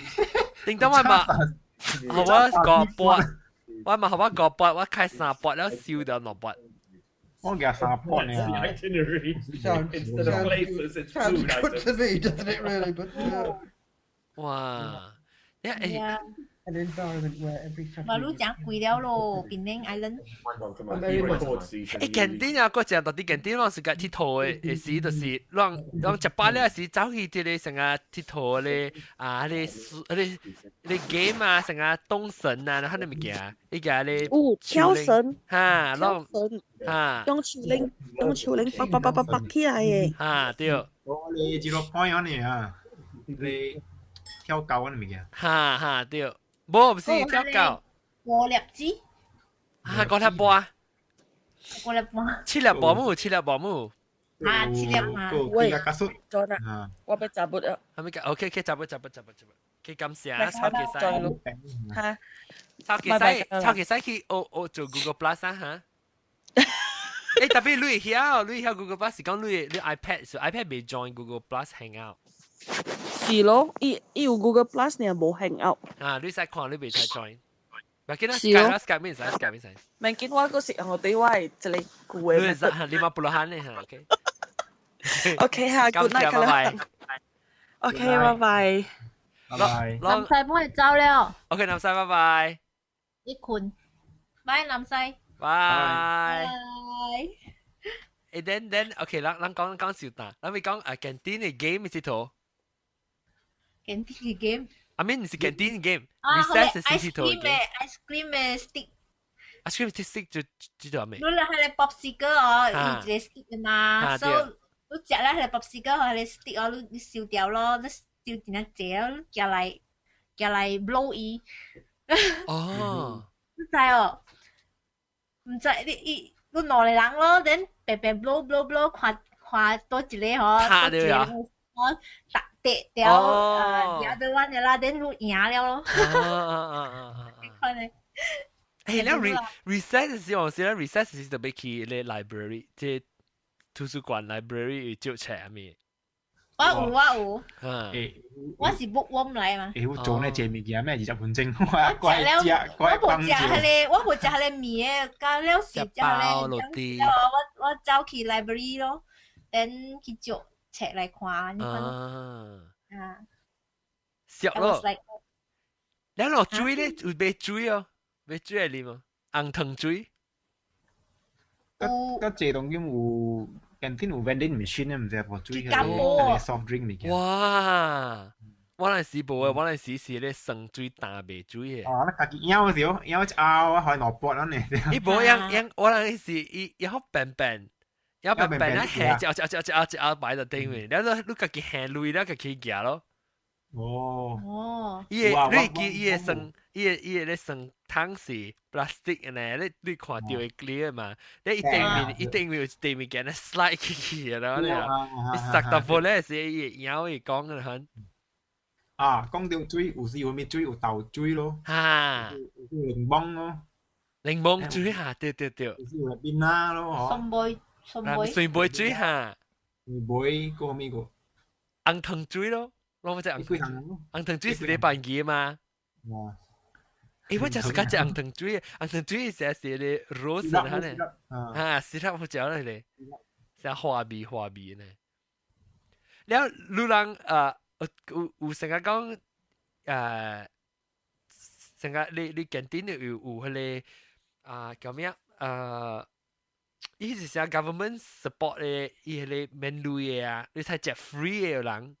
Speaker 1: 定得我嘛，好我5半。我咪學我5筆，我開3筆，แล้ว燒掉6筆。
Speaker 3: 我嘅3塊呢。
Speaker 7: Sounds
Speaker 6: Instead of places, it's
Speaker 7: sounds
Speaker 6: food.
Speaker 7: good to me, doesn't it? Really, but
Speaker 1: 哇！
Speaker 4: 係啊，
Speaker 7: an environment where every
Speaker 4: 馬路
Speaker 7: Saturday.
Speaker 4: 講貴了咯，檳城 Island。
Speaker 1: 近啲啊，嗰隻到啲近啲，我是個鐵佗嘅時，就是讓食飽了時走去啲你成個鐵佗咧啊，你 game 啊，成個東神啊，然後你物件，依家咧
Speaker 2: 跳繩，
Speaker 1: 嚇，讓嚇
Speaker 2: 用手鈴拔起來嘅。
Speaker 1: 嚇對，
Speaker 3: 我哋0 point 嗰啲啊，你跳高嗰啲物件。
Speaker 1: 嚇對，冇唔是跳高
Speaker 4: 5粒子
Speaker 1: 嚇，5粒半
Speaker 4: ，5粒半。
Speaker 1: 7粒半冇7粒半冇，
Speaker 4: 啊7粒半
Speaker 3: 喂，加速。
Speaker 2: John 啊，我俾雜物啊，
Speaker 1: 係咪？OK，執佢咁寫啊，抄其
Speaker 2: 再
Speaker 1: 實，
Speaker 2: 錄嚇。
Speaker 1: 抄其實去我做 Google Plus 啊嚇。誒特別你曉 Google Plus 是講你 iPad 未 join Google Plus Hangout
Speaker 2: 是咯，伊有 Google Plus 你又冇 Hangout。
Speaker 1: 啊，你使看你未使 join。唔記得
Speaker 2: 是咯
Speaker 1: Skype 咩使 Skype 咩使？
Speaker 2: 明見我嗰時我對我係一個舊
Speaker 1: 你
Speaker 2: 嘅。
Speaker 1: 係5%咧嚇，OK。
Speaker 2: OK 嚇，good night 㗎啦。OK，拜拜。
Speaker 3: 拜拜。
Speaker 4: 南西幫你走了，
Speaker 1: OK，南西拜拜。
Speaker 4: 你困，拜南西，
Speaker 1: 拜。
Speaker 4: 拜。
Speaker 1: 誒，then OK，咱講笑單，咱咪講canteen 嘅 game 係圖。
Speaker 4: 健啲嘅 game。I
Speaker 1: mean 是 canteen game。
Speaker 4: 啊，好
Speaker 1: recess
Speaker 4: 嘅
Speaker 1: 係
Speaker 4: ice
Speaker 1: 圖
Speaker 4: cream
Speaker 1: 嘅。
Speaker 4: 嘅 ice cream 嘅 stick。ice
Speaker 1: cream stick 就知道未？
Speaker 4: 你係你 popsicle 哦，
Speaker 1: 啊
Speaker 4: 你 stick 嘅嘛，所以你食咧係 popsicle 係你 stick 哦，你燒掉咯，你燒點樣借咯，夾嚟 blow 伊。
Speaker 1: 哦。
Speaker 4: 唔知哦，唔知你攞嚟人咯，等白 blow，看多一個嗬，
Speaker 1: 卡掉呀
Speaker 4: 我打掉other one 嘅啦，等你贏了咯。可能。
Speaker 1: 誒，แล้ว recess 時我時咧 recess 時就俾去咧 library，即係圖書館 library 要借冊咪。
Speaker 4: 我有，我是 bookworm 嚟嘛。
Speaker 3: 誒，做呢隻物件咩20分鐘？
Speaker 4: 我冇食係你麵嘅，加了時之後咧，我走去 library 咯，等去借冊嚟看。
Speaker 1: 食咯。แล้ว落水咧，會俾水哦，俾水係點啊？紅糖水。
Speaker 3: 個這當今有 canteen 有 vending machine 咧，唔知係水
Speaker 4: 嘅
Speaker 3: soft drink 嚟嘅。
Speaker 1: 哇！我那時無誒，我那時是咧生水打白水誒。
Speaker 3: 哦，你家己咬嘅時候，咬一拗啊，可以攞卜啦呢。
Speaker 1: 伊無樣，我那時伊好笨笨。有笨笨咧，下一擺就頂面，然後你家己下累咧，家己行咯。
Speaker 3: 哦。
Speaker 1: 伊你記伊個生，伊個咧生湯是 plastic 呢，你看到會 clear 嘛？你一頂面有一面嘅咧 slide 起然後咧，你塞到破咧是伊咬伊講嘅很。
Speaker 3: 啊，講到水，有時有咩水有豆水咯，
Speaker 1: 哈，
Speaker 3: 有檸檬咯，
Speaker 1: 檸檬水哈，對，
Speaker 3: 有時有檳榔咯，嗬。
Speaker 1: 水杯水哈，
Speaker 3: 水杯個咩個？
Speaker 1: 紅糖水咯，我唔知紅糖水是你扮嘢嘛？誒，我就是講只紅糖水，紅糖水成日是咧 rose 嚇咧，嚇，syrup 好食咧，成花味咧。然後路人有成日講成日你canteen有迄個叫咩伊是啥 government support 咧，伊迄個免費嘅啊，你才食 free 嘅人。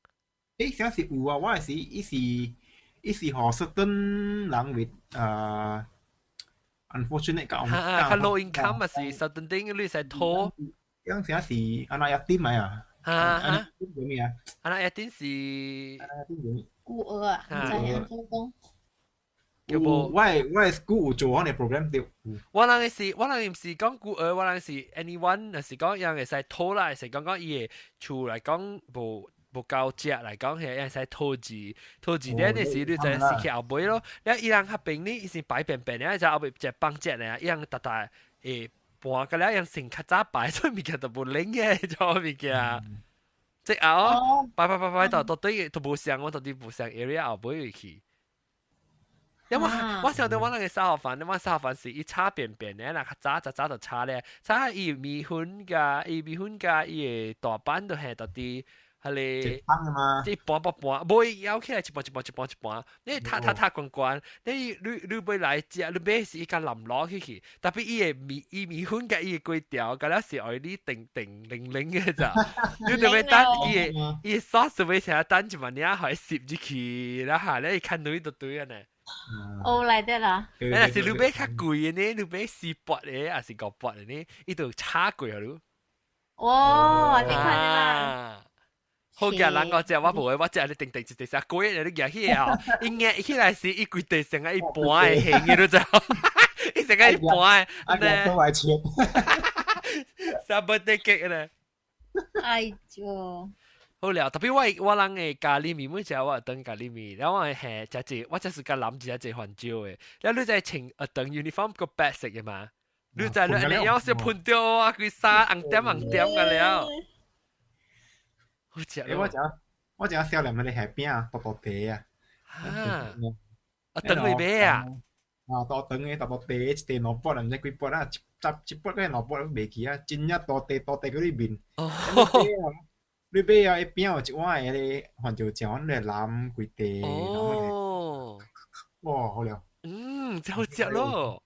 Speaker 3: 誒，啥是有啊？我係伊是何certain人 with unfortunate
Speaker 1: 較low income 嘛是 certain thing 你使拖。
Speaker 3: 樣啥是anak yatim 咪啊？anak yatim 做咩啊
Speaker 1: ？anak yatim 是
Speaker 4: 孤兒啊，唔知係做工。
Speaker 1: 叫無，
Speaker 3: 我係 school 有做嗰個 program 掉。
Speaker 1: 我人唔是講孤兒，我人是 anyone，係講人會使拖啦，係講伊個厝嚟講無夠食嚟講係人使拖字咧，你是你就係去後尾咯。你伊人較平呢，伊是擺平平咧，就後尾隻幫隻咧，伊人大大誒搬個咧，伊人成較早擺，所以物件都無靈嘅，做物件。即係哦，擺到對都無上，我到底無上 area 後尾去。因為我想到我那個燒飯，我燒飯是一炒便便咧，嗱早就炒咧，炒伊米粉噶，伊個大板都係到啲係咧，即搬，唔搖起來一半，你塌關，你要來食，你買是一間淋落去，特別伊米粉嘅伊個粿條，嗰啲是愛你定零嘅咋，你特別等伊 sauce 會成日等住問你啊，可以攝入去，然後咧看到呢對啊呢。
Speaker 4: 哦，嚟得啦！
Speaker 1: 誒，是你買較貴嘅呢？你買4磅嘅，還是5磅嘅呢？呢度差貴啊！你。
Speaker 4: 哦，你看啦。
Speaker 1: 好嘅，人我食我無嘅，我食你定一地食貴，你夾起啊！伊硬起來是伊規地成個一半嘅輕嘅都走，伊成個一半嘅，
Speaker 3: 咧。都係錢。
Speaker 1: 三百地極咧。
Speaker 4: 哎呦！
Speaker 1: 好了，特別我人嘅咖喱麵，每次我等咖喱麵，然後我係只我就是個諗住只番椒嘅，然後你就穿等 uniform 個白色嘅嘛，你就你有時噴掉啊，佢沙紅點嘅了，好食咯。
Speaker 3: 我淨係少年佢哋係邊啊，多地啊，
Speaker 1: 等你買啊，
Speaker 3: 多等嘅多地，一地攞波，唔知幾波啦，一波嗰啲攞波都未記啊，真一多地嗰啲面。你俾啊一邊有一碗嘅咧，番椒醬咧攬幾地，
Speaker 1: 哦，
Speaker 3: 哇好料，
Speaker 1: 真好食咯。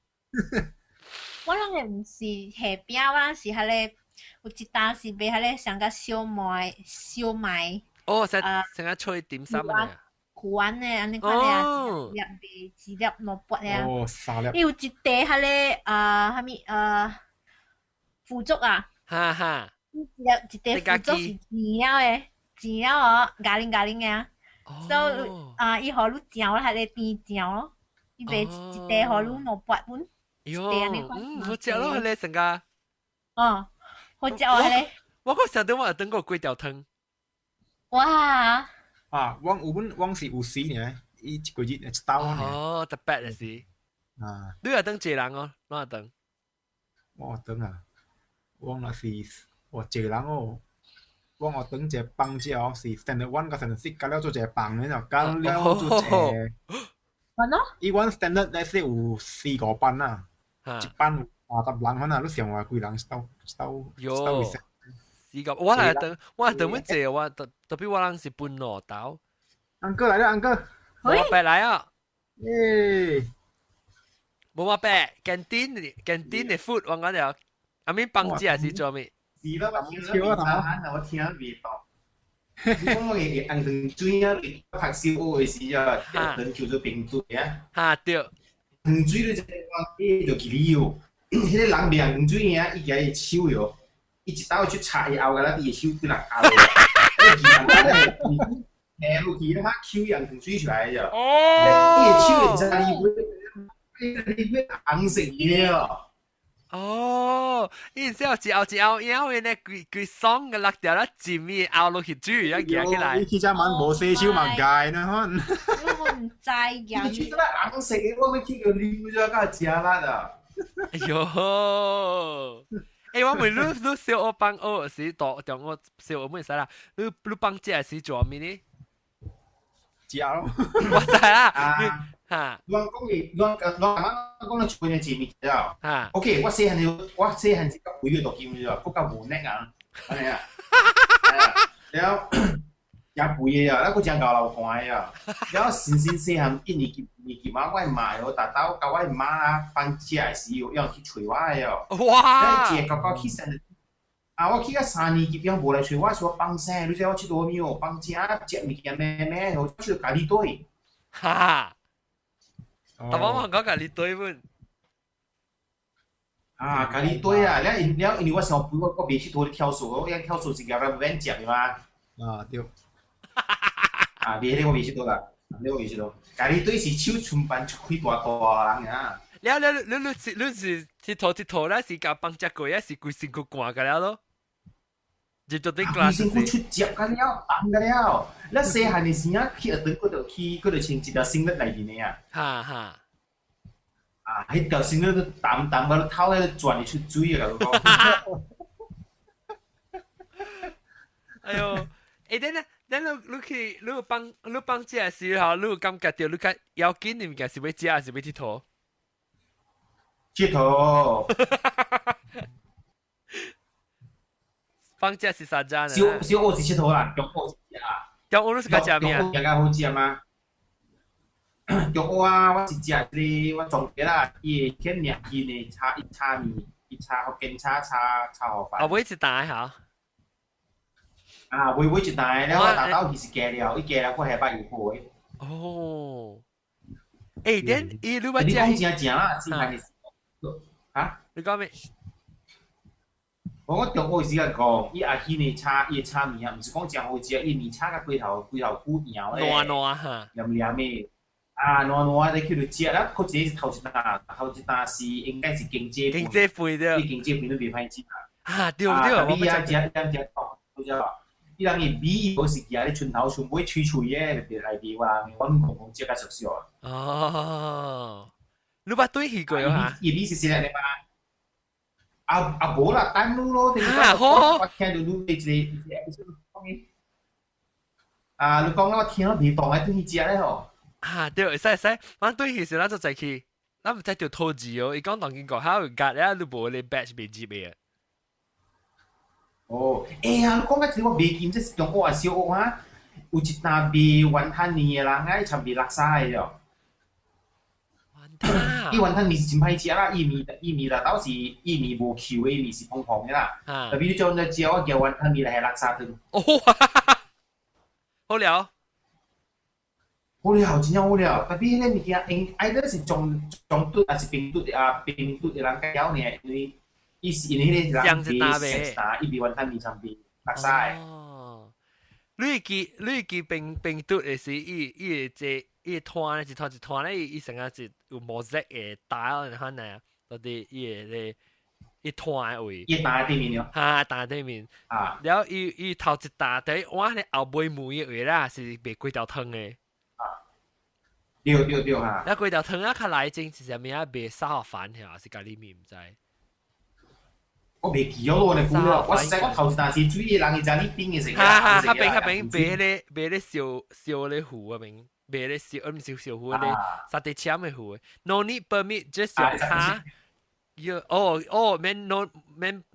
Speaker 4: 我諗嘅唔是下邊，我諗是係咧，有一單是俾係咧上個燒賣。
Speaker 1: 哦，成日吹點心啊！
Speaker 4: 苦丸咧，安尼款咧，2粒2粒蘿蔔咧。
Speaker 3: 哦，3粒。
Speaker 4: 伊有一地係咧，蝦米腐竹啊。
Speaker 1: 哈哈。
Speaker 4: 一地腐竹是甜了哦，咖喱嘅啊。所以伊互你嚼啦，係咧甜嚼咯。伊賣一地互你蘿蔔本。
Speaker 1: 喲，好食咯，係咧成個。
Speaker 4: 哦，好食啊咧。
Speaker 1: 我個想到我等過粿條湯。
Speaker 4: 哇！
Speaker 3: 啊，我是有時呢，伊一個月一刀呢。
Speaker 1: 哦，特別就是。啊，你又等一人哦，哪又等？
Speaker 3: 我等啊，我那是我一人哦，我等一幫之後是 standard one 個 standard six 加了做一幫呢，就加了做一。
Speaker 4: 乜咯？
Speaker 3: 伊阮 standard 咧是有4個班啊，一班有80人可能你上話幾人收。
Speaker 1: 喲。4個，我係等乜借我特別我人是半羅豆。
Speaker 3: 安哥來了，安哥。
Speaker 1: 我伯來啊！
Speaker 3: 耶！
Speaker 1: 冇我伯，canteen 嘅 food 我講咗阿咪幫姐是做咩？
Speaker 5: 是咯，我聽咗我聽味道。你講我嘅紅糖水啊，你讀小學嘅時啊，有人叫做冰水啊。
Speaker 1: 嚇對。
Speaker 5: 紅水你就講，就記你喲。迄個人賣紅糖水啊，伊家伊手喲，伊一刀去插伊後個啦，伊手對人咬。你記人咧，下落去啦，抽紅糖水出來咗。伊個手就真係你會紅色嘅哦。
Speaker 1: 哦，然之後一拗，然後呢佢爽嘅辣條啦，尖嘅拗落去水，一夾起來。
Speaker 3: 呢隻蚊冇四超文界呢，
Speaker 4: 我唔知人。
Speaker 5: 你出得紅色嘅，我咪見佢溜咗，梗係食辣啊！
Speaker 1: 哎喲，誒我問你小學幫學時讀中學小學咩使啦？你幫姐時做咩呢？
Speaker 3: 食咯。
Speaker 1: 我知啦。嚇！
Speaker 5: 我講你做嘅字面啫。
Speaker 1: 嚇
Speaker 5: OK，我細漢時個背嘅讀劍啫，嗰個無力啊，係啊。然後也背嘅啊，嗰隻牛流汗啊。然後細漢一年級嘛，我媽有達到教我媽啊，幫姐時要去捶我嘅。
Speaker 1: 哇！
Speaker 5: 你姐搞起身啊！我去到3年級，樣無來捶我，說幫聲，你知我去到咩？幫姐接物件咩？我去到咖喱堆。
Speaker 1: 嚇！但我講咖喱堆本。
Speaker 5: 啊，咖喱堆啊！因為我上輩我未去到跳數，我跳數是夾個軟接嘅嘛。
Speaker 3: 啊對。
Speaker 5: 啊，你我未去到啦，你我未去到。咖喱堆是手全班出開大人啊！
Speaker 1: 你是佚佗啦，是甲幫只過啊，是規身軀寒個了咯。入到啲 glass
Speaker 5: 先佢出接個了，凍個了。你細漢嘅時啊，去學堂嗰度穿一條繩勒嚟邊嘅啊。
Speaker 1: 嚇！
Speaker 5: 啊！迄條繩勒都淡個頭喺度轉出水啊！講。
Speaker 1: 哎呦！誒，等你幫姐時候，你感覺到你較要緊嘅物件是要食還是要佚佗？
Speaker 5: 佚佗。
Speaker 1: 幫姐是啥子呢？
Speaker 5: 小學是佚佗啦，中學是食啊。
Speaker 1: 中學你是較食咩啊？
Speaker 5: 中學較好食嘛。中學啊，我是食啲我總結啦，伊個天然伊呢炒面，伊炒福建炒河飯。
Speaker 1: 啊，每一單嚇。
Speaker 5: 啊，每一單，然後大刀其實加了，伊加了我係把油配。
Speaker 1: 哦。誒，等伊你
Speaker 5: 你講正正啦，是係嚇？
Speaker 1: 你講咩？
Speaker 5: 我中學時間講，伊阿希呢炒面啊，唔是講正好食，伊面炒甲龜頭骨苗咧。
Speaker 1: 爛嚇。
Speaker 5: 黏嘅。啊，爛你去到食啦，佢自己頭一單是應該是經濟
Speaker 1: 經濟費的。
Speaker 5: 經濟費都未歹食啊。
Speaker 1: 啊，對，我
Speaker 5: 唔食，好食。伊人嘅米嗰時寄喺村頭，全部脆嘅，嚟啲話，我唔講食得熟熟啊。
Speaker 1: 哦，你捌對去過嚇？
Speaker 5: 伊米是食嚟嘛？無啦，單路咯，
Speaker 1: 好。
Speaker 5: 我聽到你一啊，你講我聽到未當喺對去食咧吼。
Speaker 1: 啊，對，會使，我對去時咱就再去，咱唔使條拖字哦。伊講當見過，還有隔咧，你無你 batch 未接嘅。
Speaker 5: 哦，哎呀，你講緊我未見，即係中學啊、小學啊，有一單未雲吞麵嘅人，唉，尋未落沙嘅咗。
Speaker 1: 雲吞。
Speaker 5: 伊雲吞麵是真歹食啦，伊麵啦，倒是伊麵無 Q 嘅麵是蓬蓬嘅啦。特別你將你叫我叫雲吞麵嚟係落沙頓。
Speaker 1: 哦，好料。
Speaker 5: 好料，真正好料。特別迄個物件，愛得是中毒還是冰毒嘅人介曉呢？因為伊是因為迄個人嘅食啥，伊比雲吞麵上邊落沙嘅。
Speaker 1: 哦，你會記冰毒嘅時，伊個團一團咧，伊成日是有模式嘅打然後呢，到底伊團位。
Speaker 5: 伊打喺對面咯。
Speaker 1: 嚇，打喺對面。啊。然後伊頭一打對，我咧後尾門嘅位啦，是賣幾條湯嘅。
Speaker 5: 對嚇。
Speaker 1: 那幾條湯啊，較來正是啥物啊？賣沙河飯係是咖喱麵唔知。
Speaker 5: 我未記咗咯，你估咯？我實我頭一陣時注意人嘅就係呢邊嘅食嘅。
Speaker 1: 較邊賣咧燒咧糊啊邊，賣咧燒唔燒糊咧，沙地簽嘅糊。No need permit just 用卡。免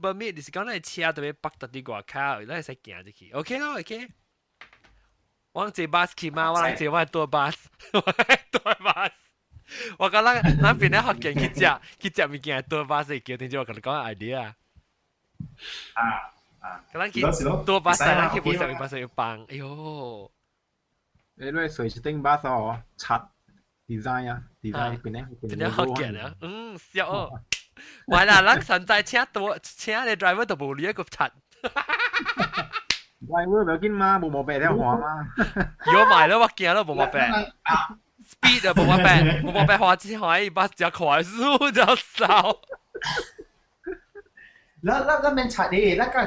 Speaker 1: permit，你是講那車特別北到啲外口，咱會使行入去。OK 咯 ，OK。我坐巴士去嘛，我坐我坐巴士，我講咱邊咧學見去食物件坐巴士，叫點知我同你講 idea 啊。咁咱去多巴塞，咱去冇上巴塞要幫，哎喲，
Speaker 3: 你攞水是頂巴沙哦，刷 design 啊，design 邊咧？
Speaker 1: 真係好勁啊！笑哦，係啦，咱現在請你 driver 都冇呢一個刷。
Speaker 3: driver 唔要緊嘛，冇毛病聽話嘛。
Speaker 1: 如果買了我驚了冇毛病。speed 啊，冇毛病，冇毛病花錢可以把隻快速就掃。
Speaker 5: 咱免刷咧，咱個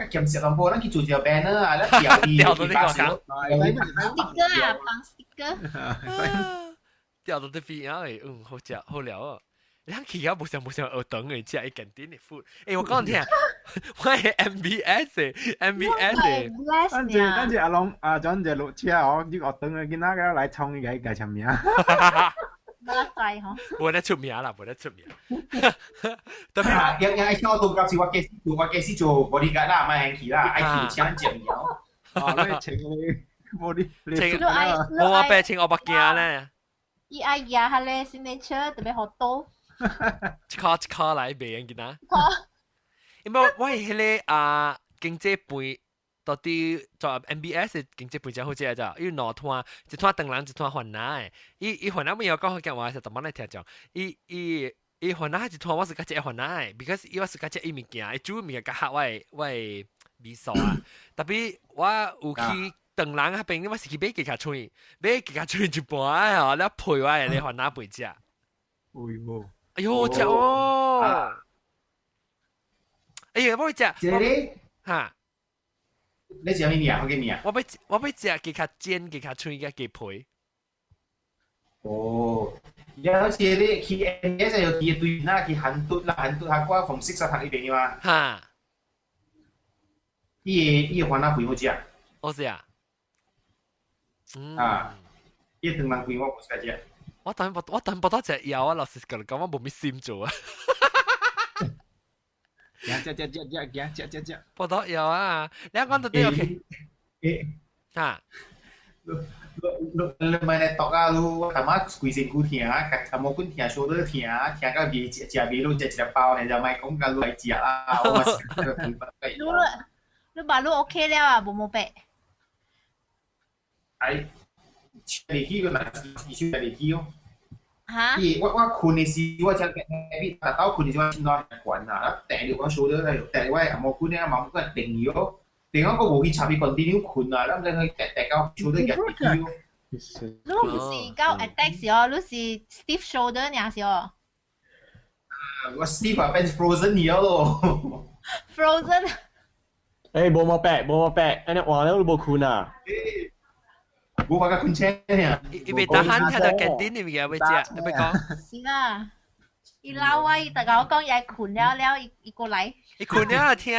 Speaker 5: 檢視淡薄，咱去做條 banner 啊，咱
Speaker 1: 掉到呢個㗎。
Speaker 4: sticker 啊，放 sticker。
Speaker 1: 掉到啲邊啊！好食好料啊！你睇而家冇上學堂嘅，只係近啲嘅 food。誒，我講你聽，我係 MBS 嘅 ，MBS 嘅。
Speaker 3: 跟住阿龍阿張就落車哦，呢個學堂嘅見那個嚟衝嘅介紹名。
Speaker 4: 冇得計嗬。
Speaker 1: 冇得出名啦，冇得出名。
Speaker 5: 特別yang愛我到時我幾時做 bodyguard 啦，咪係佢啦，愛佢請隻苗。
Speaker 3: 你請你body，
Speaker 1: 請冇話俾請我百件咧。
Speaker 4: 伊愛呀，下咧先你車特別好多。
Speaker 1: 一卡嚟賣人見啊！因為我係迄個經濟杯到底做 MBS 嘅經濟杯真好食咋，因為兩攤一攤當人一攤番奶，伊番奶沒有講好講話是特別來聽講，伊番奶一攤我是較食番奶 ，because 伊我是較食伊物件，伊煮物件較合我味素啊，特別我有去當人嗰邊，我是去買幾卡脆，買幾卡脆一半哦，แล้ว配我嘅番奶杯食。
Speaker 3: 會喎。
Speaker 1: 哎呦，食哦！哎呀，我食。
Speaker 5: 這裡
Speaker 1: 嚇，
Speaker 5: 你食咩嘢？我嘅咩啊？
Speaker 1: 我要食幾卡煎、幾卡脆嘅雞皮。
Speaker 5: 哦，有時你去 NS 有幾對那去韓都啦，韓都下瓜逢色實行呢邊嘅嘛。
Speaker 1: 嚇，
Speaker 5: 伊個番奶配我食。
Speaker 1: 我食。
Speaker 5: 伊當人配我唔識食。
Speaker 1: 我等不到隻藥啊！老師講我冇咩心做啊。
Speaker 3: 食，
Speaker 1: 不到藥啊！你講到啲 OK 嚇。
Speaker 5: 你咪嚟讀啊！你頭晚規身軀疼啊，頭毛管疼，手都疼，疼到味食味都食一粒包，你就咪講緊來食啦。
Speaker 4: 你話你 OK 了啊？冇病。
Speaker 5: 係。嚟去個男士去嚟去哦。
Speaker 4: 嚇！
Speaker 5: 我困嘅時，我就喺打到困嘅時，我先攞嚟滾啊！掟住我手都喺度，掟我阿毛管咧，阿毛管定咗，定咗個無去插去滾啲困啊！咁你去掟到手都入嚟去哦。
Speaker 4: 你唔是搞 attack 時哦，你是 stiff shoulder 呢時哦。
Speaker 5: 我 stiff 啊，變 frozen 咗咯。
Speaker 4: frozen。
Speaker 6: 誒，冇毛病，冇毛病，安尼話你冇困啊？
Speaker 5: 冇辦法困車呀！
Speaker 1: 伊未打閒睇到近啲你咪有要食，你咪講。
Speaker 4: 是啦，伊老啊，伊大家我講伊係困了，伊過嚟。
Speaker 1: 伊困了聽，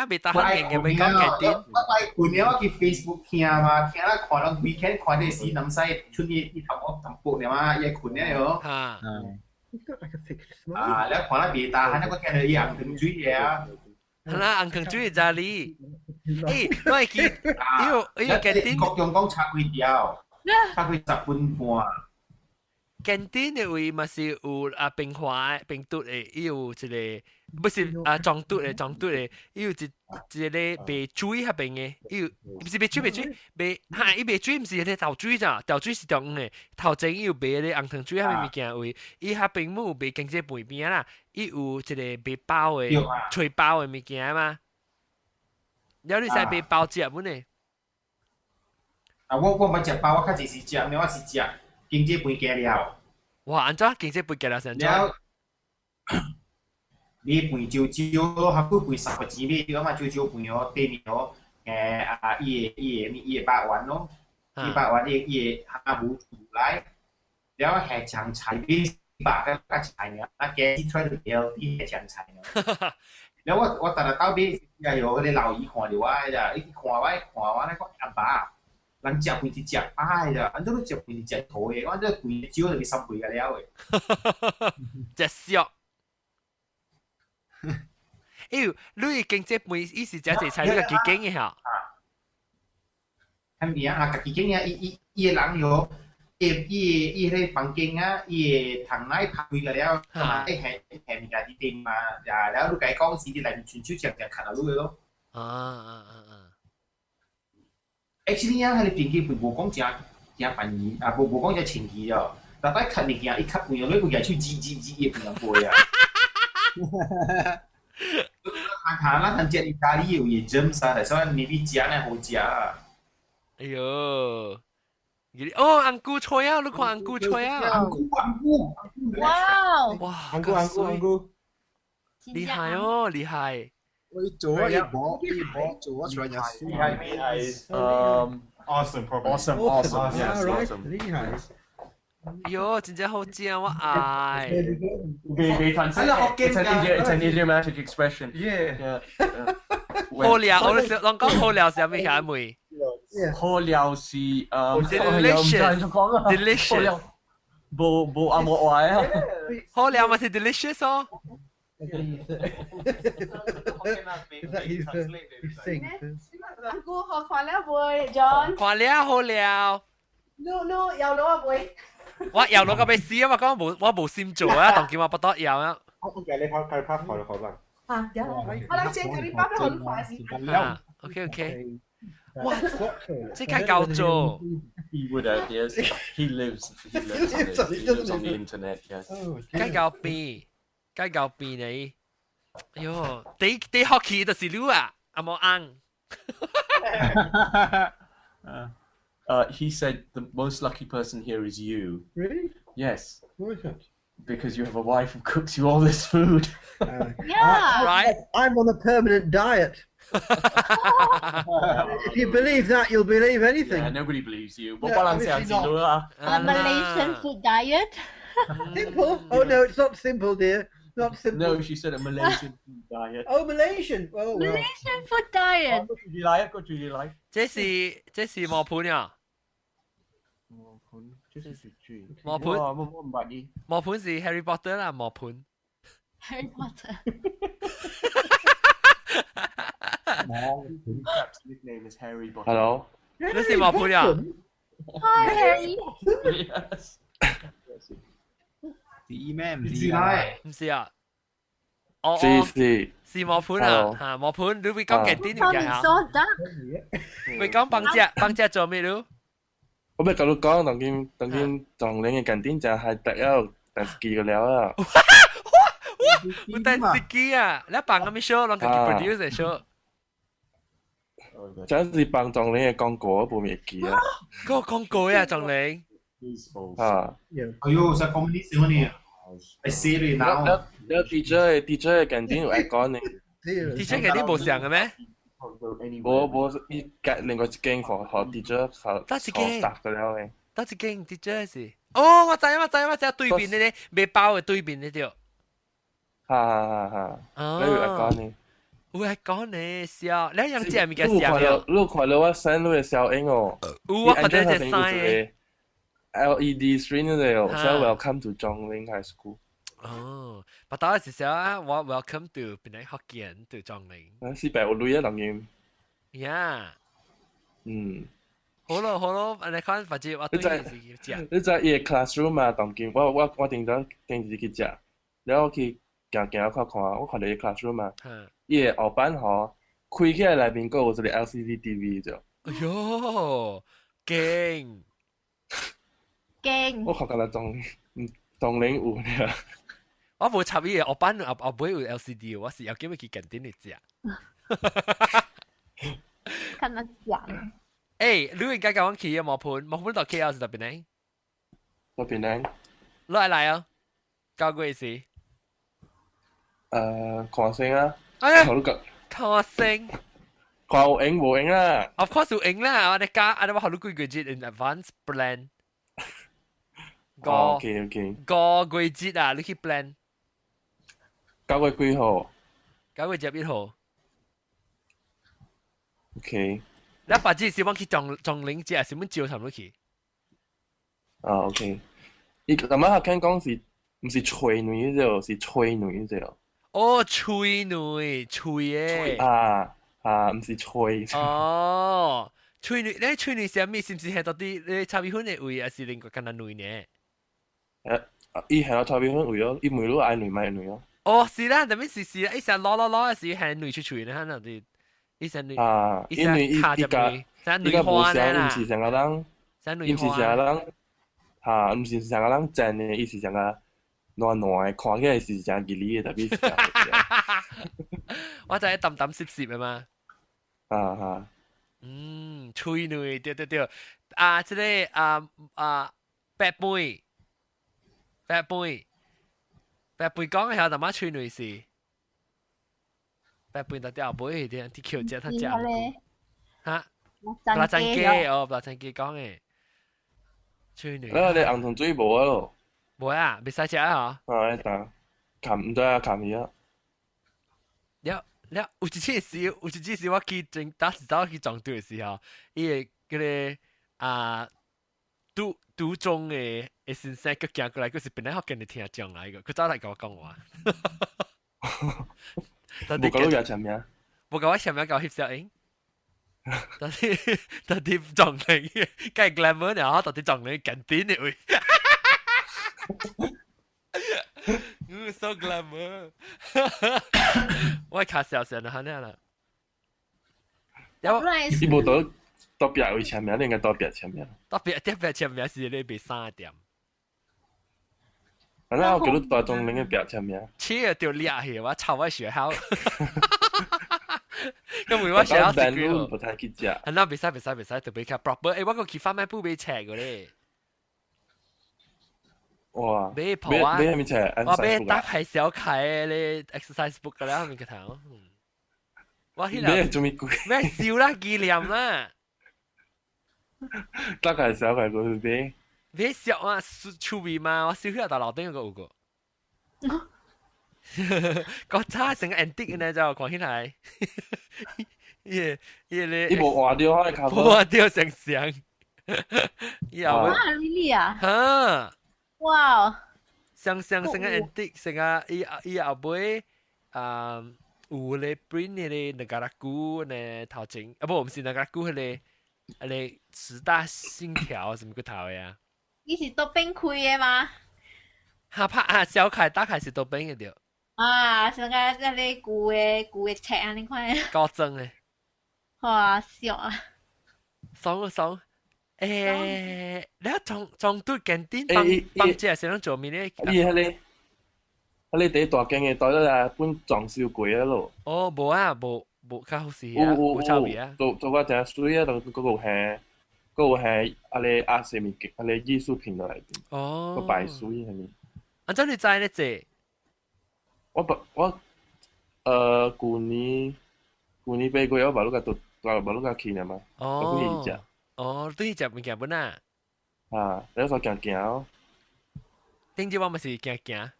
Speaker 1: 未打閒嘅咪講近啲。
Speaker 5: 我係困了，我去 Facebook 聽嘛，聽啦看到 weekend 看啲事，南西出啲頭淡薄嘅嘛，伊困了哟。
Speaker 1: 嚇。
Speaker 5: แล้ว看啦未打閒，我聽到伊紅糖水嘅。
Speaker 1: 係啦，紅糖水係咋哩？誒，我係見，呢個近啲。
Speaker 5: 各種講插佢條，插佢10分半。
Speaker 1: 近啲嘅位咪是有冰花、冰嘟嘅，有一個不是撞嘟嘅，有一個白水嗰邊嘅，有唔是白水，嚇，伊白水唔是嗰啲豆水咋，豆水是中嘅，頭前有白嘅紅糖水嗰邊物件位，伊嗰邊冇白經濟背邊啦，伊有一個白包嘅、脆包嘅物件嘛，有你使白包食本呢？
Speaker 5: 我唔食包，我較就是食，我是食。經濟背嘅了。
Speaker 1: 哇！安怎經濟背嘅了先？
Speaker 5: 了，你背少少，還不背10個字咩？咁嘛少少背哦，對面哦，伊個8萬咯，8萬伊個下午出來，แล้ว係長菜啲8個菜呢，嘅啲出嚟了啲係長菜呢。แล้ว我當日到尾又有嗰啲老姨看到我呀，伊看我咧講阿爸。人食半隻食飽咋，人都食半隻食肚嘅，我這半隻少就俾10倍嘅了嘅。
Speaker 1: 隻少。誒，你經濟半意思就係菜呢個幾勁嘅嚇。
Speaker 5: 係咪啊？自己嘅伊個人有，伊迄房間啊，伊窗內拍開個了，咁啊，係咪家啲店嘛？呀，แล้วลูกไก่講是啲嚟全手隻ขัดเอาลูก咯。Actually 啊，係你電機佢冇講正便宜，啊冇講正前期啊，但係ขัด你件一ขั半樣，你個嘢出字半樣背啊。看啦，睇只意大利有嘢蒸晒，所以你啲食咧好食啊。
Speaker 1: 哎呦！哦，安姑吹啊！你看安姑吹啊！
Speaker 5: 安姑，
Speaker 4: 哇！
Speaker 1: 哇，
Speaker 3: 安姑，
Speaker 1: 厲害哦，厲害！
Speaker 3: 我做啊，一摸做啊，出嚟就
Speaker 6: awesome, yes, awesome.
Speaker 3: 厲害。
Speaker 1: 喲，真正好正，我愛。
Speaker 6: It's an idiomatic expression.
Speaker 3: Yeah.
Speaker 1: 好料，我講好料係咩嘢味？
Speaker 6: 好料是
Speaker 1: delicious，
Speaker 6: 冇阿莫話啊。
Speaker 1: 好料咪係 delicious 哦。
Speaker 4: 阿姑學看了未 ，John？
Speaker 1: 看了好料。
Speaker 4: 你又攞未？
Speaker 1: 我又攞個俾試啊嘛，講我冇心做啊，當叫我不多有啊。
Speaker 3: 我計你拍拍台好吧？
Speaker 4: 啊，有，我諗借佢啲包都好快先。
Speaker 1: OK。哇，即刻夠做。
Speaker 6: He would have, yes. He lives on the internet, yes.
Speaker 1: 雞夠變你。喲，你學期就是你啊，阿冇硬。
Speaker 6: He said the most lucky person here is you.
Speaker 7: Really?
Speaker 6: Yes.
Speaker 7: Why is that?
Speaker 6: Because you have a wife who cooks you all this food.
Speaker 4: Yeah.
Speaker 1: Right?
Speaker 7: I'm on a permanent diet. If you believe that, you'll believe anything.
Speaker 6: Yeah, nobody believes you.
Speaker 7: No, obviously not.
Speaker 4: A Malaysian food diet.
Speaker 7: Simple? Oh no, it's not simple, dear. Not simple.
Speaker 6: No, she said a Malaysian food diet.
Speaker 7: Oh, Malaysian. Oh, well.
Speaker 4: Malaysian food diet.
Speaker 6: What would you like? What would you like?
Speaker 1: 這是磨盤啊！磨盤
Speaker 6: 我唔白啲。
Speaker 1: 磨盤是 Harry Potter 啦，磨盤。
Speaker 4: Harry Potter.
Speaker 6: Perhaps his nickname is Harry Potter.
Speaker 8: Hello.
Speaker 1: 你是磨盤啊？
Speaker 4: Hi Harry.
Speaker 6: Yes.
Speaker 3: 啲咩唔
Speaker 5: 你
Speaker 3: 知
Speaker 5: 住哪？
Speaker 1: 唔是啊？哦是磨盤啊！嚇磨盤，你會講幾點嘅
Speaker 4: Tommy
Speaker 1: 嚇？
Speaker 4: so dark.
Speaker 1: 會講幫隻做咩咯？
Speaker 8: 我咪同你講，當見撞領嘅近點就係第一第幾個了啊！
Speaker 1: 我等司機啊！你幫我咪 show，讓佢 produce 嚟 show。
Speaker 8: 真是幫撞領嘅廣告部未記啊！
Speaker 1: 嗰個廣告啊，撞領
Speaker 8: 啊！
Speaker 5: 哎呦，實講呢少呢？係寫你嗱。
Speaker 8: 你 DJ 嘅近點會講呢？
Speaker 1: DJ 嗰啲冇上嘅咩？
Speaker 8: 冇依隔另外一間學 DJ 學搭嘅了嘅。
Speaker 1: 得一間 DJ 是。哦，我知對面呢啲未包嘅對面呢條。
Speaker 8: 哈，你會講呢？
Speaker 1: 會係講你笑，你樣知係咪嘅笑了？
Speaker 8: 你看到我 send 你嘅小影哦。
Speaker 1: 我覺得隻 sign。
Speaker 8: LED screen 嗰度，所以 Welcome to Zhongling High School。
Speaker 1: 哦，不打係時候啊，我 Welcome to 邊啲學見 to 壯嶺。
Speaker 8: 是白我女啊，當然。
Speaker 1: 呀，好咯，你看或者我對件事要食。
Speaker 8: 你在伊個 classroom 啊，當然我定咗定自己食，然後去行看，我看到伊 classroom 啊，伊個後班嗬，開起來內面個有一個 LCD TV 啫。
Speaker 1: 哎呦，勁！
Speaker 4: 驚！
Speaker 8: 我學緊啦，當領有呢。
Speaker 1: 我冇插伊個後班後尾有 LCD，我是有機會去近點嚟食。
Speaker 4: 看得講。
Speaker 1: 誒，你應該講去嘅磨盤到 KL 是特別呢？
Speaker 8: 特別呢？
Speaker 1: 攞嚟啊！交過一次。
Speaker 8: 看先啊！
Speaker 1: 哎呀，
Speaker 8: 看
Speaker 1: 先。
Speaker 8: 看有影冇影啦。
Speaker 1: Of course 有影啦，我哋加我哋話好多幾個月 in advance plan。
Speaker 8: OK。
Speaker 1: 個季節啊，你去 plan。
Speaker 8: 9月幾號
Speaker 1: ？9月11號。
Speaker 8: OK。
Speaker 1: 你把自己希望去撞領節，係點樣照頭去
Speaker 8: ？OK。伊咁樣聽講是唔是吹女嗰隻，是吹女嗰隻？
Speaker 1: 哦，吹女，吹嘅。
Speaker 8: 唔是吹。
Speaker 1: 哦，吹女，你吹女什麼？是唔是係到啲你插邊款嘅位，還是另外間男女呢？
Speaker 8: 伊係我插邊款位咯，伊每路愛女買女咯。
Speaker 1: 哦，是啦，特別是啦，一成攞，是係女出吹呢，喺度啲，一成女，
Speaker 8: 因為伊家無想，唔是成個人，唔是成個人，唔是成個人真嘅，伊是成個暖嘅，看起來是成吉利嘅，特別是。
Speaker 1: 我就係揼揼攝攝啊嘛。吹女，對，即個白妹講嘅係特乜吹女是？白妹特啲後輩啲啲橋只佢講。嚇？布拉珍基講嘅吹女。
Speaker 8: 你紅糖水無啊咯？
Speaker 1: 無啊，未使食啊嗬。
Speaker 8: 但冚唔得啊，冚嘢啊。
Speaker 1: 有一次時我去打時走去撞對嘅時候，伊個嗰個讀中嘅先生佢行過來，佢是本來學跟你聽講來嘅，佢走嚟跟我講話。
Speaker 8: 冇講到前面，
Speaker 1: 冇講我前面講翕相影，但係撞你嘅，梗係 glamour 呢，但係撞你緊啲呢會。so glamour 我卡笑笑啦，呢啦。
Speaker 8: 伊無到特別會前面，你應該特別前面。
Speaker 1: 特別前面是你被3點。
Speaker 8: 我叫你大眾你嘅別前面。
Speaker 1: 切掉裂去，我抄我學校。因為我學校是叫。
Speaker 8: 不太去食。
Speaker 1: 那別使，特別卡 proper。誒，我個去翻買布俾尺嘅咧。
Speaker 8: 哇！
Speaker 1: 買鋪啊！
Speaker 8: 買咩車？
Speaker 1: 我買搭係小開咧 exercise book 嘅啦，後面個頭。我迄
Speaker 8: 個做咩貴？
Speaker 1: 咩笑啦，紀念啦。
Speaker 8: 搭係小開過去買。
Speaker 1: 買小啊，趣味嘛，我小迄個樓頂個有個。個差成個 antique 呢，就看起來。伊
Speaker 8: 無換掉開卡。
Speaker 1: 無換掉成相。
Speaker 4: 哇，really 啊？
Speaker 1: 哈。
Speaker 4: 哇！
Speaker 1: 成個 antique 成個伊後尾有咧 print 咧那個拉古呢頭前啊，不，唔是那個拉古，迄個十大信條什麼個頭嘅啊？
Speaker 4: 伊是都邊開嘅嗎？
Speaker 1: 下拍啊，小開大開是都邊嘅條。
Speaker 4: 啊，成個迄個舊嘅冊啊，你看。
Speaker 1: 高真嘅。
Speaker 4: 哇，笑啊！
Speaker 1: 爽。你裝對間店幫姐先做咩咧？
Speaker 8: 迄個第大間嘅袋咧啊，本裝修過啊咯。
Speaker 1: 哦，無啊，無較好勢啊，無差別啊。
Speaker 8: 做個真水啊，嗰個係啊你亞視物件，啊你藝術品來邊。
Speaker 1: 哦。
Speaker 8: 個白水係咪？
Speaker 1: 安怎你知呢？這？
Speaker 8: 我舊年買過，我把路個去呢嘛。
Speaker 1: 哦。哦，對隻物件本啊。
Speaker 8: 你所行哦。
Speaker 1: 頂日我咪是行，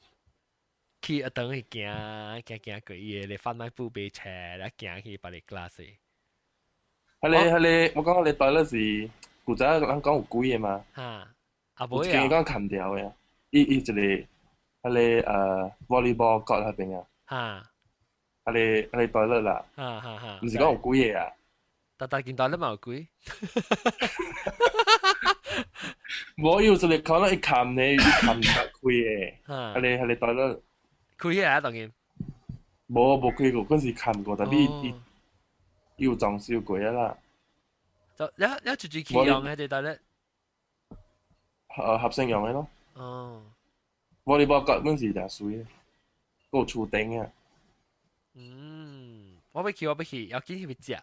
Speaker 1: 去一等去行過伊個販賣布買車，然後行去把你 glass。
Speaker 8: 我講你袋咧是古早人講有貴嘅嘛。
Speaker 1: 無啊。
Speaker 8: 有講砍掉嘅，伊一個volleyball court 嗰邊啊。你袋咧啦。唔是講有貴嘅啊。
Speaker 1: 但見到你嘛有貴。
Speaker 8: 我有時你可能一砍你砍唔開嘅，你袋咧。
Speaker 1: 開啊，當然。
Speaker 8: 冇開過，嗰時砍過，但係要裝修過啦。
Speaker 1: 就一住企用嘅，就袋咧。
Speaker 8: 合成用嘅咯。
Speaker 1: 哦。
Speaker 8: volleyball court 嗰時就水，嗰個厝頂啊。
Speaker 1: 我要去，有幾去食。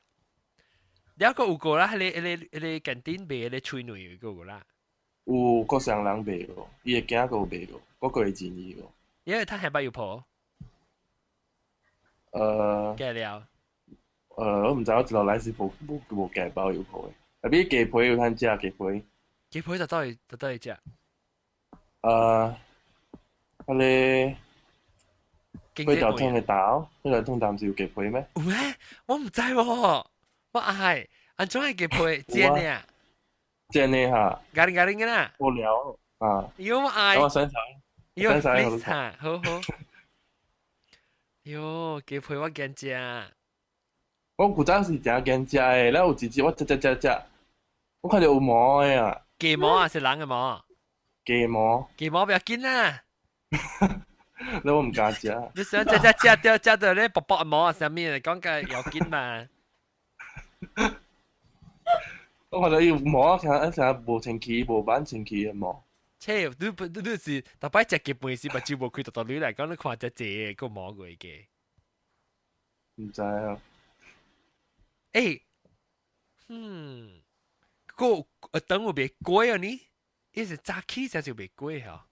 Speaker 1: 有個有個啦，你近店賣你吹女有個啦。
Speaker 8: 有個上人賣個，伊個囝個有賣個，嗰個係便宜個。
Speaker 1: 因為佢係咪要破？計了。
Speaker 8: 我唔知我一路來是無計包有破嘅，特別雞皮有通食雞皮。
Speaker 1: 雞皮就到底食？
Speaker 8: 你嗰條通嘅豆，嗰條通淡是有雞皮咩？
Speaker 1: 有咩？我唔知喎。我係，安怎係雞皮煎嘅啊？
Speaker 8: 煎嘅嚇。
Speaker 1: 咖喱嘅啦。
Speaker 8: 無聊啊。
Speaker 1: 有我愛。
Speaker 8: 我洗洗。
Speaker 1: 有 please 嚇，好。有雞皮我驚食。
Speaker 8: 我古早是真驚食誒，然後有一隻我食，我看到有毛誒啊！
Speaker 1: 雞毛啊，是人嘅毛。
Speaker 8: 雞毛。
Speaker 1: 雞毛不要緊啊！
Speaker 8: 你我唔敢食。
Speaker 1: 你想食到咧薄薄毛啊？上面嚟講嘅要緊嘛？
Speaker 8: 我看到有毛，成無清氣、無板清氣嘅毛。
Speaker 1: 切，你是特擺隻雞半時，目睭無開到女嚟講，你看隻個毛過嘅。
Speaker 8: 唔知啊。
Speaker 1: 誒，等我別貴啊你，伊是早起才就別貴嚇。